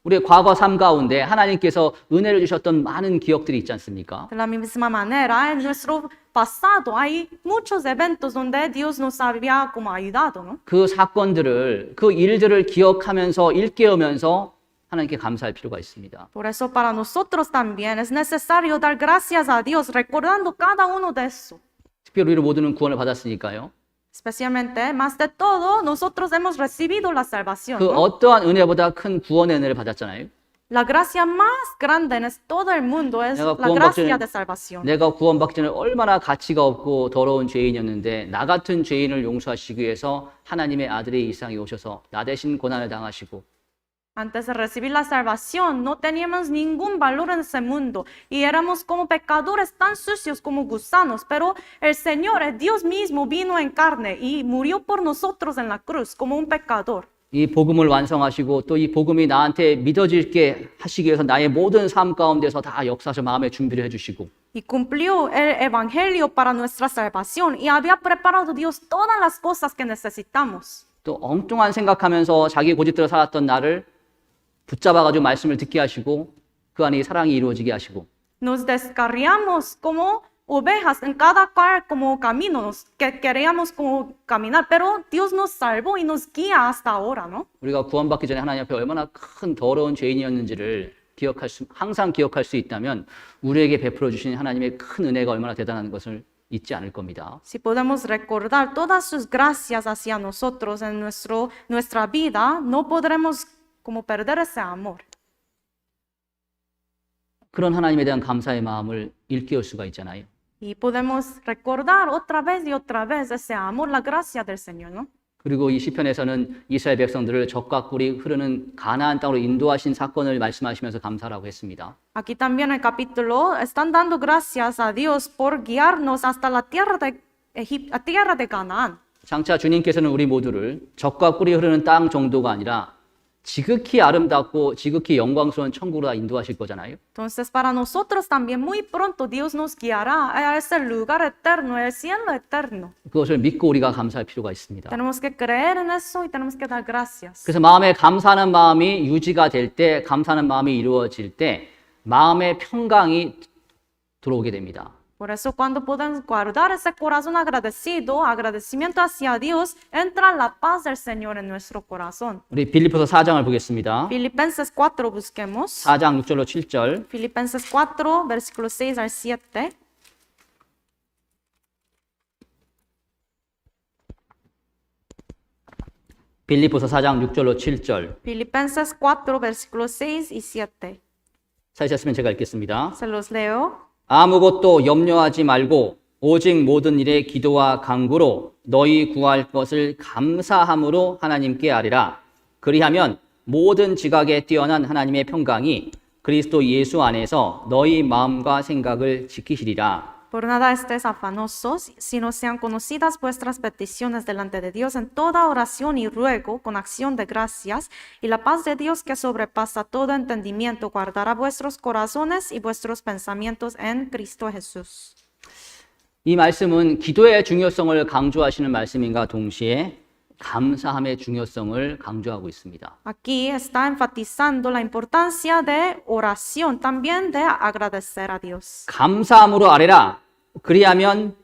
우리의 과거 삶 가운데 하나님께서 은혜를 주셨던 많은 기억들이 있지 않습니까? De la misma manera, en nuestro pasado hay muchos eventos donde Dios nos había como ayudado, ¿no? 그 사건들을, 그 일들을 기억하면서 일깨우면서 하나님께 감사할 필요가 있습니다. Por eso para nosotros también es necesario dar gracias a Dios recordando cada uno de eso. 특별히 우리 모두는 구원을 받았으니까요. Especialmente, más de todo, nosotros hemos recibido la salvación, 그 ¿no? 어떠한 은혜보다 큰 구원의 은혜를 받았잖아요. La gracia más grande en todo el mundo es 내가 la 구원받기 gracia 전에, de salvación. 내가 구원받기 전에 얼마나 가치가 없고 더러운 죄인이었는데 나 같은 죄인을 용서하시기 위해서 하나님의 아들이 이 세상에 오셔서 나 대신 고난을 당하시고 Antes de recibir la salvación, no teníamos ningún valor en ese mundo y éramos como pecadores tan sucios como gusanos, pero el Señor, el Dios mismo, vino en carne y murió por nosotros en la cruz como un pecador. 이 복음을 완성하시고 또 이 복음이 나한테 믿어지게 하시기 위해서 나의 모든 삶 가운데서 다 역사하셔 마음의 준비를 해주시고 Y cumplió el evangelio para nuestra salvación y había preparado Dios todas las cosas que necesitamos. 또 엉뚱한 생각하면서 자기 고집대로 살았던 나를 붙잡아가지고 말씀을 듣게 하시고 그 안에 사랑이 이루어지게 하시고 Nos descarriamos como ovejas en cada cual como camino que queríamos como caminar, pero Dios nos salvó y nos guía hasta ahora, ¿no? 우리가 구원받기 전에 하나님 앞에 얼마나 큰 더러운 죄인이었는지를 항상 기억할 수 있다면 우리에게 베풀어 주신 하나님의 큰 은혜가 얼마나 대단한 것을 잊지 않을 겁니다. Si podemos recordar todas sus gracias hacia nosotros en nuestra vida, no podremos como perder ese amor. 그런 하나님에 대한 감사의 마음을 일깨울 수가 있잖아요. Y podemos recordar otra vez y otra vez ese amor, la gracia del Señor, ¿no? 그리고 이 시편에서는 이스라엘 백성들을 젖과 꿀이 흐르는 가나안 땅으로 인도하신 사건을 말씀하시면서 감사라고 했습니다. Aquí también en el capítulo están dando gracias a Dios por guiarnos hasta la tierra de Egipto, tierra de Canaán. 장차 주님께서는 우리 모두를 젖과 꿀이 흐르는 땅 정도가 아니라 지극히 아름답고 지극히 영광스러운 천국으로 다 인도하실 거잖아요. Entonces, para nosotros también muy pronto Dios nos guiará a ese lugar eterno, el cielo eterno. 그것을 믿고 우리가 감사할 필요가 있습니다. Tenemos que creer en eso y tenemos que dar gracias. 그래서 마음에 감사하는 마음이 유지가 될 때, 감사하는 마음이 이루어질 때 마음의 평강이 들어오게 됩니다. Por eso cuando podemos guardar ese corazón agradecido, agradecimiento hacia Dios, entra la paz del Señor en nuestro corazón. 우리 빌립보서 4장을 보겠습니다. Filipenses 4 busquemos. 4장 6절로 7절. Filipenses 4, versículos 6 al 7. 빌립보서 4장 6절로 7절. Filipenses 4, versículos 6 y 7. 찾으셨으면 제가 읽겠습니다. Se los leo. 아무것도 염려하지 말고 오직 모든 일에 기도와 간구로 너희 구할 것을 감사함으로 하나님께 아뢰라. 그리하면 모든 지각에 뛰어난 하나님의 평강이 그리스도 예수 안에서 너희 마음과 생각을 지키시리라. Por nada estés afanosos, sino sean conocidas vuestras peticiones delante de Dios en toda oración y ruego con acción de gracias, y la paz de Dios que sobrepasa todo entendimiento guardará vuestros corazones y vuestros pensamientos en Cristo Jesús. 이 말씀은 기도의 중요성을 강조하시는 말씀인가 동시에 감사함의 중요성을 강조하고 있습니다. Aquí está enfatizando la importancia de oración, también de agradecer a Dios. 감사함으로 아뢰라. 그리하면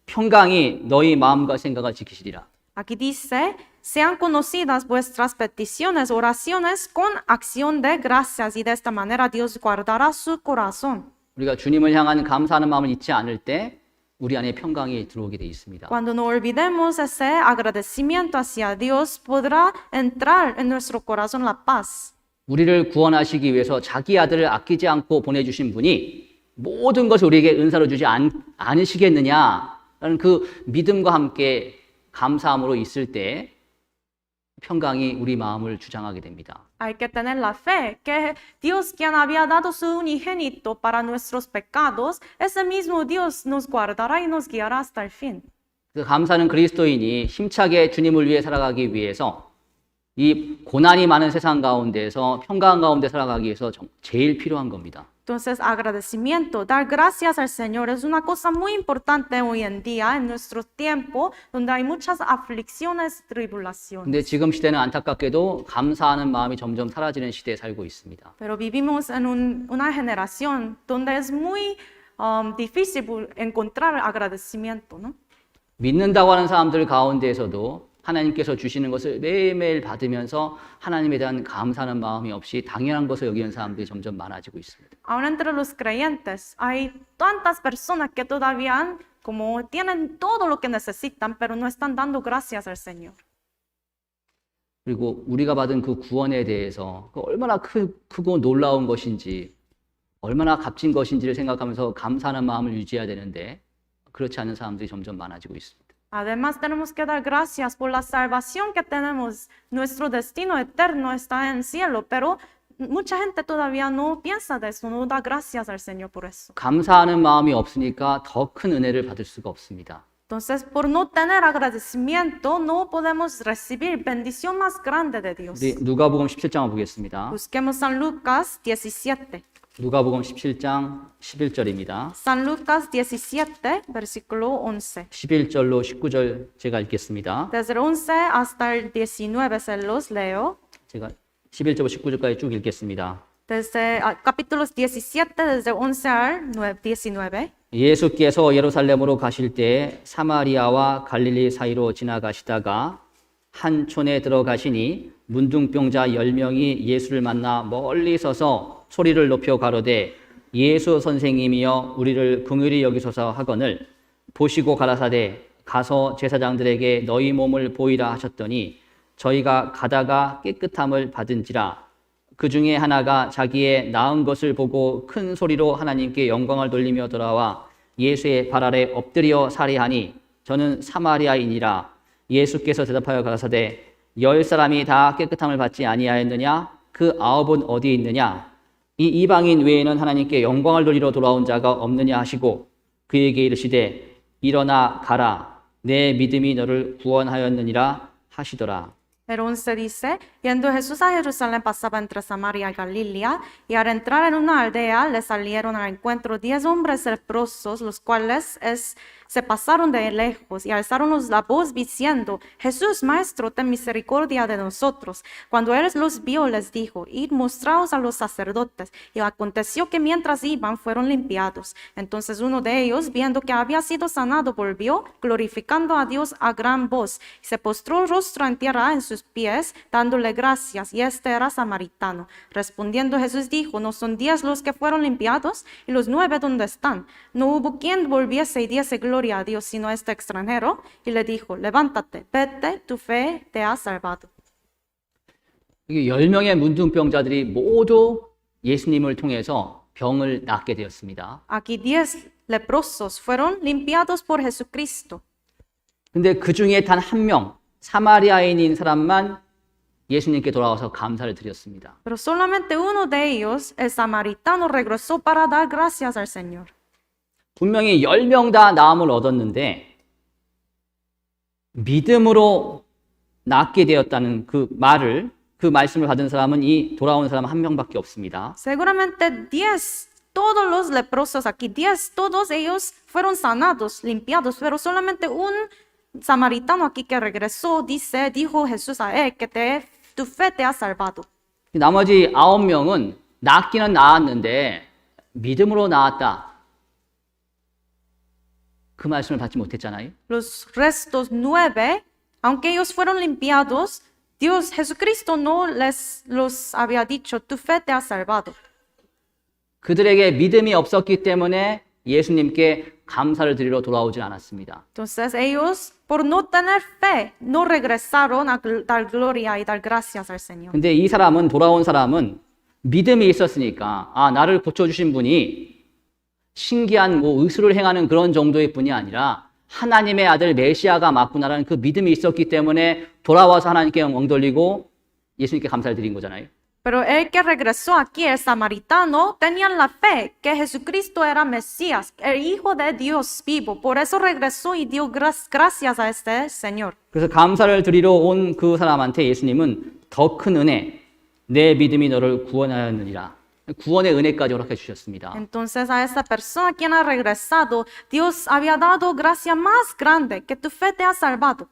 평강이 너희 마음과 생각을 지키시리라. Aquí dice, sean conocidas vuestras peticiones, oraciones con acción de gracias, y de esta manera Dios guardará su corazón. 우리가 주님을 향한 감사하는 마음을 잊지 않을 때 우리 안에 평강이 들어오게 돼 있습니다. Cuando no olvidemos ese agradecimiento hacia Dios, podrá entrar en nuestro corazón la paz. 우리를 구원하시기 위해서 자기 아들을 아끼지 않고 보내주신 분이 모든 것을 우리에게 은사로 주지 않으시겠느냐라는 그 믿음과 함께 감사함으로 있을 때 평강이 우리 마음을 주장하게 됩니다. Hay que tener la fe que Dios, quien había dado su unigénito para nuestros pecados, ese mismo Dios nos guardará y nos guiará hasta el fin. 그 감사는 그리스도인이 힘차게 주님을 위해 살아가기 위해서 이 고난이 많은 세상 가운데서 평강 가운데 살아가기 위해서 제일 필요한 겁니다. Entonces, agradecimiento, dar gracias al Señor es una cosa muy importante hoy en día, en nuestro tiempo, donde hay muchas aflicciones y tribulaciones. 근데 지금 시대는 안타깝게도 감사하는 마음이 점점 사라지는 시대에 살고 있습니다. Pero vivimos en una generación donde es muy difícil encontrar agradecimiento, ¿no? 믿는다고 하는 사람들 가운데에서도 하나님께서 주시는 것을 매일매일 받으면서 하나님에 대한 감사하는 마음이 없이 당연한 것을 여기는 사람들이 점점 많아지고 있습니다. Ahora entre los creyentes hay tantas personas que todavía como tienen todo lo que necesitan, pero no están dando gracias al Señor. 그리고 우리가 받은 그 구원에 대해서 얼마나 크고 놀라운 것인지, 얼마나 값진 것인지를 생각하면서 감사하는 마음을 유지해야 되는데 그렇지 않은 사람들이 점점 많아지고 있습니다. Además, tenemos que dar gracias por la salvación que tenemos. Nuestro destino eterno está en el cielo, pero mucha gente todavía no piensa de eso, no da gracias al Señor por eso. 감사하는 마음이 없으니까 더 큰 은혜를 받을 수가 없습니다. Entonces, por no tener agradecimiento, no podemos recibir bendición más grande de Dios. 우리 누가복음 17장을 보겠습니다. Busquemos San Lucas 17. 누가복음 17장 11절입니다. San Lucas 17, versículo 11. 11절로 19절 제가 읽겠습니다. Desde el 11 hasta el 19 se los leo. 제가 11절부터 19절까지 쭉 읽겠습니다. Desde capítulos 17, desde 11 al 19. 예수께서 예루살렘으로 가실 때 사마리아와 갈릴리 사이로 지나가시다가 한 촌에 들어가시니 문둥병자 10명이 예수를 만나 멀리 서서 소리를 높여 가로되 예수 선생님이여 우리를 긍휼히 여기소서 하거늘 보시고 가라사대 가서 제사장들에게 너희 몸을 보이라 하셨더니 저희가 가다가 깨끗함을 받은지라. 그 중에 하나가 자기의 나은 것을 보고 큰 소리로 하나님께 영광을 돌리며 돌아와 예수의 발 아래 엎드려 살이하니 저는 사마리아인이라. 예수께서 대답하여 가라사대 10사람이 다 깨끗함을 받지 아니하였느냐? 그 9은 어디 있느냐? 이 이방인 외에는 하나님께 영광을 돌리러 돌아온 자가 없느냐 하시고 그에게 이르시되 일어나 가라 내 믿음이 너를 구원하였느니라 하시더라. El 11 dice, yendo Jesús a Jerusalén pasaba entre Samaria y Galilea, y al entrar en una aldea le salieron al encuentro 10 hombres leprosos, los cuales se pasaron de lejos y alzaron la voz diciendo, Jesús, Maestro, ten misericordia de nosotros. Cuando él los vio, les dijo, id mostraos a los sacerdotes. Y aconteció que mientras iban, fueron limpiados. Entonces uno de ellos, viendo que había sido sanado, volvió, glorificando a Dios a gran voz, y se postró rostro en tierra en sus pies, dándole gracias, y este era samaritano. Respondiendo Jesús dijo, ¿no son 10 los que fueron limpiados? ¿Y los 9 dónde están? No hubo quien volviese y diese gloria a Dios, sino este extranjero, y le dijo, levántate, vete, tu fe te ha salvado. 이 10명의 문둥병자들이 모두 예수님을 통해서 병을 낫게 되었습니다. Aquí 10 leprosos fueron limpiados por Jesucristo. 근데 그 중에 단 한 명, 사마리아인인 사람만 예수님께 돌아와서 감사를 드렸습니다. Pero solamente uno de ellos, el samaritano, regresó para dar gracias al Señor. 분명히 10명 다 나음을 얻었는데 믿음으로 낫게 되었다는 그 말씀을 받은 사람은 이 돌아온 사람 한 명밖에 없습니다. Seguramente 10, todos los leprosos aquí, 10, todos ellos fueron sanados, limpiados, pero solamente un samaritano aquí que regresó, dijo Jesús a él que tu fe te ha salvado. 나머지 9명은 낫기는 나았는데 믿음으로 나았다. 그 말씀을 받지 못했잖아요. Los restos 9, aunque ellos fueron limpiados, Jesucristo no los había dicho, tu fe te ha salvado. 그들에게 믿음이 없었기 때문에 예수님께 감사를 드리러 돌아오진 않았습니다. Entonces ellos, por no tener fe, no regresaron a dar gloria y dar gracias al Señor. 근데 돌아온 사람은 믿음이 있었으니까, 나를 고쳐주신 분이 신기한 의술을 행하는 그런 정도의 분이 아니라 하나님의 아들 메시아가 맞구나라는 그 믿음이 있었기 때문에 돌아와서 하나님께 엉돌리고 예수님께 감사를 드린 거잖아요. Pero el que regresó aquí, el samaritano, tenía la fe que Jesucristo era Mesías, el Hijo de Dios vivo. Por eso regresó y dio gracias a este Señor. 그래서 감사를 드리러 온 그 사람한테 예수님은 더 큰 은혜, 내 믿음이 너를 구원하였느니라. 구원의 은혜까지 허락해 주셨습니다. Entonces a esa persona quien ha regresado, Dios había dado gracia más grande, que tu fe te ha salvado.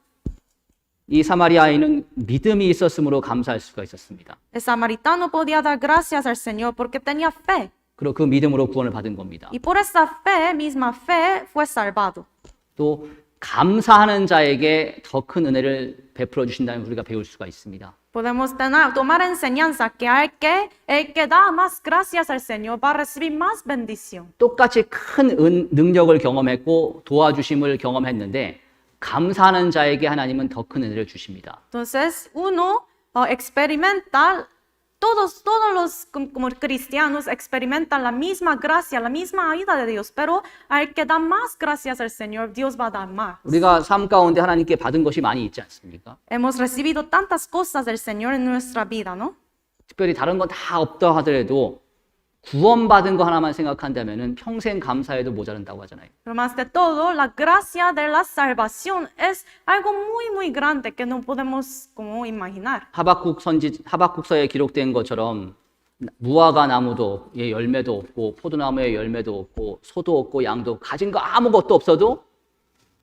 이 사마리아인은 믿음이 있었으므로 감사할 수가 있었습니다. El samaritano podía dar gracias al Señor porque tenía fe. 그리고 그 믿음으로 구원을 받은 겁니다. Y por esa fe, misma fe, fue salvado. 또 감사하는 자에게 더 큰 은혜를 베풀어 주신다는 우리가 배울 수가 있습니다. Podemos tomar enseñanza que el que da más gracias al Señor va a recibir más bendición. 똑같이 큰 능력을 경험했고 도와주심을 경험했는데 감사하는 자에게 하나님은 더 큰 은혜를 주십니다. Entonces, uno experimenta, todos los como cristianos experimentan la misma gracia, la misma ayuda de Dios, pero al que da más gracias al Señor, Dios va a dar más. 우리가 삶 가운데 하나님께 받은 것이 많이 있지 않습니까? Hemos recibido tantas cosas del Señor en nuestra vida, ¿no? 특별히 다른 건 다 없다 하더라도 구원받은 거 하나만 생각한다면 평생 감사해도 모자란다고 하잖아요. Pero más de todo, la gracia de la salvación es algo muy, muy grande que no podemos como imaginar. 하박국서에 기록된 것처럼 무화과 나무도 열매도 없고 포도나무에 열매도 없고 소도 없고 양도 가진 거 아무것도 없어도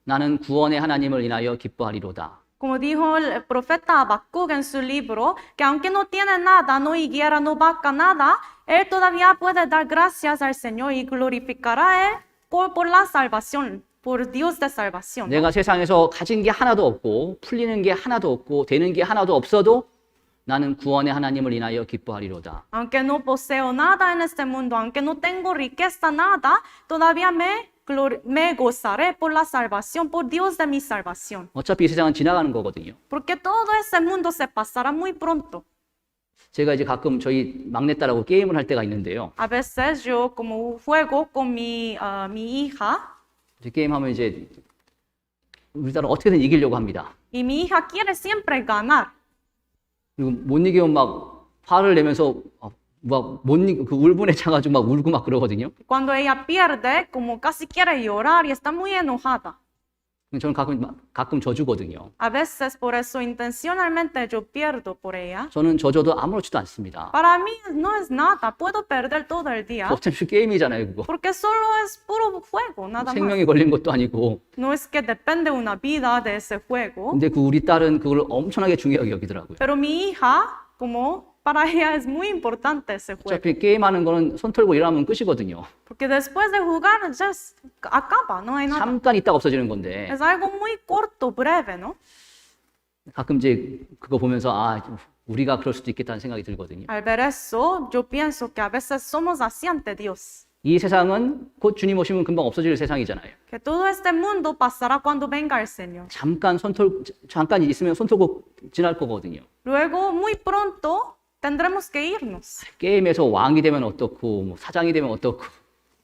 나는 구원의 하나님을 인하여 기뻐하리로다. Como dijo el profeta Habacuc en su libro, que aunque no tiene nada, no higuera, no vaca, nada, él todavía puede dar gracias al Señor y glorificará a él por la salvación, por Dios de salvación. 내가 세상에서 가진 게 하나도 없고 풀리는 게 하나도 없고 되는 게 하나도 없어도 나는 구원의 하나님을 인하여 기뻐하리로다. Aunque no poseo nada en este mundo, aunque no tengo riqueza, nada, todavía me gozaré por la salvación, por Dios de mi salvación. 어차피 이 세상은 지나가는 거거든요. Porque todo este mundo se pasará muy pronto. 제가 이제 가끔 저희 막내딸하고 게임을 할 때가 있는데요. A veces yo como juego con mi hija. 이제 게임하면 이제 우리 딸은 어떻게든 이기려고 합니다. Y mi hija quiere siempre ganar. 그리고 못 이기면 막 화를 내면서 울분에 차가지고 막 울고 막 그러거든요. Cuando ella pierde, como casi quiere llorar y está muy enojada. 저는 가끔 져주거든요. A veces por eso intencionalmente yo pierdo por ella. 저는 져줘도 아무렇지도 않습니다. Para mí no es nada, puedo perder todo el día 어차피 게임이잖아요, 그거. porque solo es puro juego, nada más. 생명이 걸린 것도 아니고. No es que depende una vida de ese juego, 근데 우리 딸은 그걸 엄청나게 중요하게 여기더라고요. pero mi hija, como para ella es muy importante ese juego, 어차피 게임하는 거는 손 털고 일하면 끝이거든요. porque después de jugar ya acaba, no hay nada. 잠깐 있다가 없어지는 건데 Es algo muy corto, breve, ¿no? 가끔 이제 그거 보면서 우리가 그럴 수도 있겠다는 생각이 들거든요. Al ver eso, yo pienso que a veces somos así ante Dios, 이 세상은 곧 주님 오시면 금방 없어질 세상이잖아요. que todo este mundo pasará cuando venga el Señor. 잠깐 있으면 손 털고 지날 거거든요. Luego, muy pronto, tendremos que irnos. 게임에서 왕이 되면 어떻고 뭐 사장이 되면 어떻고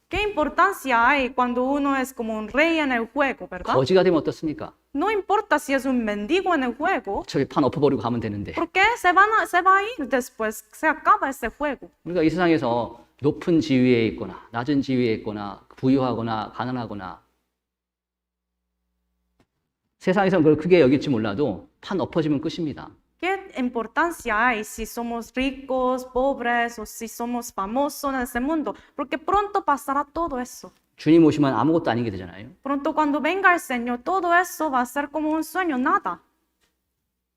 ¿Qué importancia hay cuando uno es como un rey en el juego, verdad? 거지가 되면 어떻습니까? No importa si es un mendigo en el juego, 저기 판 엎어버리고 가면 되는데. porque se va a ir después, se acaba ese juego. 우리가 이 세상에서 높은 지위에 있거나 낮은 지위에 있거나 부유하거나 가난하거나 세상에서는 그걸 크게 여길지 몰라도 판 엎어지면 끝입니다. ¿Qué importancia hay si somos ricos, pobres o si somos famosos en ese mundo? Porque pronto pasará todo eso. 주님 오시면 아무것도 아니게 되잖아요. Pronto cuando venga el Señor, todo eso va a ser como un sueño, nada.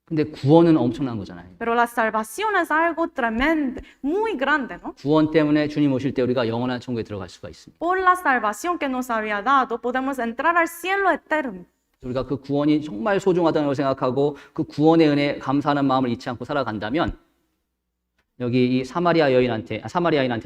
근데 구원은 엄청난 거잖아요. Pero la salvación es algo tremendo, muy grande, ¿no? 구원 때문에 주님 오실 때 우리가 영원한 천국에 들어갈 수가 있습니다. Por la salvación que nos había dado, podemos entrar al cielo eterno. 우리가 그 구원이 정말 소중하다는 걸 생각하고 그 구원의 은혜에 감사하는 마음을 잊지 않고 살아간다면 여기 이 사마리아인한테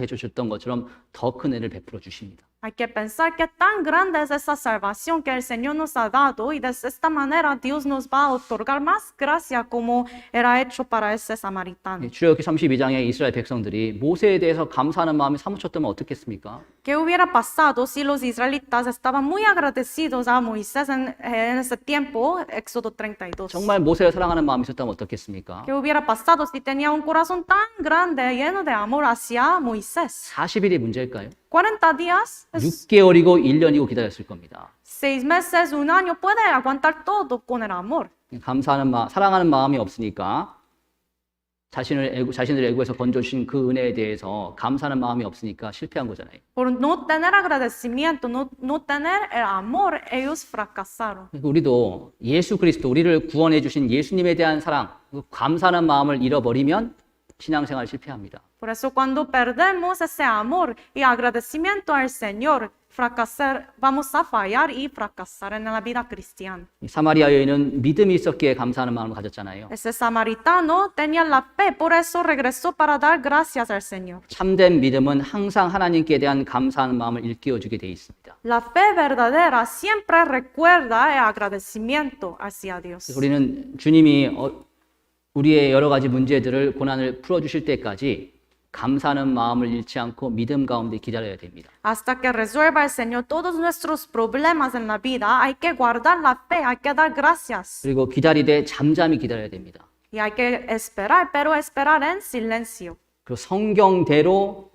해주셨던 것처럼 더 큰 은혜를 베풀어 주십니다. Hay que pensar que tan grande es esa salvación que el Señor nos ha dado y de esta manera Dios nos va a otorgar más gracia como era hecho para ese samaritano. 출애굽기 32장에 이스라엘 백성들이 모세에 대해서 감사하는 마음이 사무쳤다면 어떻겠습니까? ¿Qué hubiera pasado si los israelitas estaban muy agradecidos a Moisés en ese tiempo? Éxodo 32. 정말 모세를 사랑하는 마음이 있었다면 어떻겠습니까? ¿Qué hubiera pasado si tenía un corazón tan grande, lleno de amor hacia Moisés? 40일이 문제일까요? 40 días, 6개월이고 1년이고 기다렸을 겁니다. 6 meses, un año, puede aguantar todo con el amor. 사랑하는 마음이 없으니까 자신을 애굽에서 건져주신 그 은혜에 대해서 감사하는 마음이 없으니까 실패한 거잖아요. Por no tener agradecimiento, no tener el amor, ellos fracasaron. 우리도 예수 그리스도 우리를 구원해 주신 예수님에 대한 사랑, 감사하는 마음을 잃어버리면 신앙생활 실패합니다. Por eso cuando perdemos ese amor y agradecimiento al Señor, vamos a fallar y fracasar en la vida cristiana. 사마리아 여인은 믿음이 있었기에 감사하는 마음을 가졌잖아요. Ese samaritano tenía la fe, por eso regresó para dar gracias al Señor. 참된 믿음은 항상 하나님께 대한 감사하는 마음을 일깨워주게 돼 있습니다. La fe verdadera siempre recuerda el agradecimiento hacia Dios. 우리는 주님이 우리의 여러 가지 문제들을 고난을 풀어주실 때까지 감사하는 마음을 잃지 않고 믿음 가운데 기다려야 됩니다. Hasta que resuelva el Señor todos nuestros problemas en la vida, hay que guardar la fe, hay que dar gracias. 그리고 기다리되 잠잠히 기다려야 됩니다. Y hay que esperar, pero esperar en silencio. 그리고 성경대로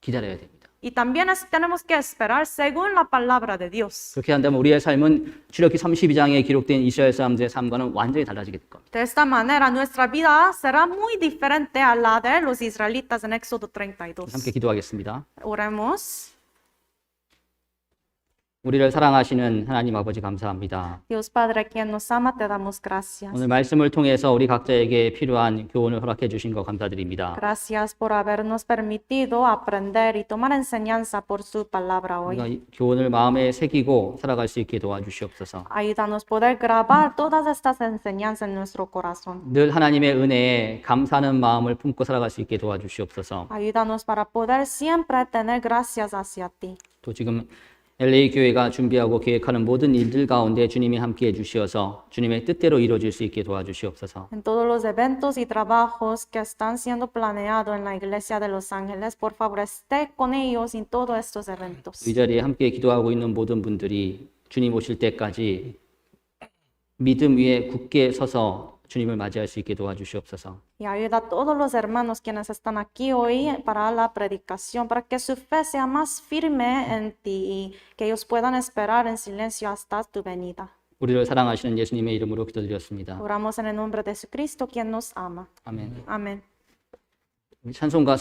기다려야 됩니다. Y también tenemos que esperar según la palabra de Dios. 그렇게 한다면 우리의 삶은 출애굽기 32장에 기록된 이스라엘 사람들의 삶과는 완전히 달라지게 될 겁니다. De esta manera, nuestra vida será muy diferente a la de los israelitas en Éxodo 32. 함께 기도하겠습니다. Oremos. 우리를 사랑하시는 하나님 아버지 감사합니다. Dios Padre, quien nos ama, te damos gracias. 오늘 말씀을 통해서 우리 각자에게 필요한 교훈을 허락해 주신 거 감사드립니다. Gracias por habernos permitido aprender y tomar enseñanza por su palabra hoy. 우리가 이 교훈을 마음에 새기고 살아갈 수 있게 도와주시옵소서. Ayúdanos a poder grabar todas estas enseñanzas en nuestro corazón. 늘 하나님의 은혜에 감사하는 마음을 품고 살아갈 수 있게 도와주시옵소서. Ayúdanos para poder siempre tener gracias hacia ti. 또 지금 LA 교회가 준비하고 계획하는 모든 일들 가운데 주님이 함께해 주시어서 주님의 뜻대로 이루어질 수 있게 도와주시옵소서. En todos los eventos y trabajos que están siendo planeados en la iglesia de Los Ángeles, por favor, esté con ellos en todos estos eventos. 이 자리에 함께 기도하고 있는 모든 분들이 주님 오실 때까지 믿음 위에 굳게 서서 주님을 맞이할 수 있게 도와주시옵소서. Y ayuda a todos los hermanos quienes están aquí hoy para la predicación, para que su fe sea más firme en ti y que ellos puedan esperar en silencio hasta tu venida. 우리를 사랑하시는 예수님의 이름으로 기도드렸습니다. Oramos en el nombre de Jesucristo, quien nos ama. 아멘. Amén. 찬송가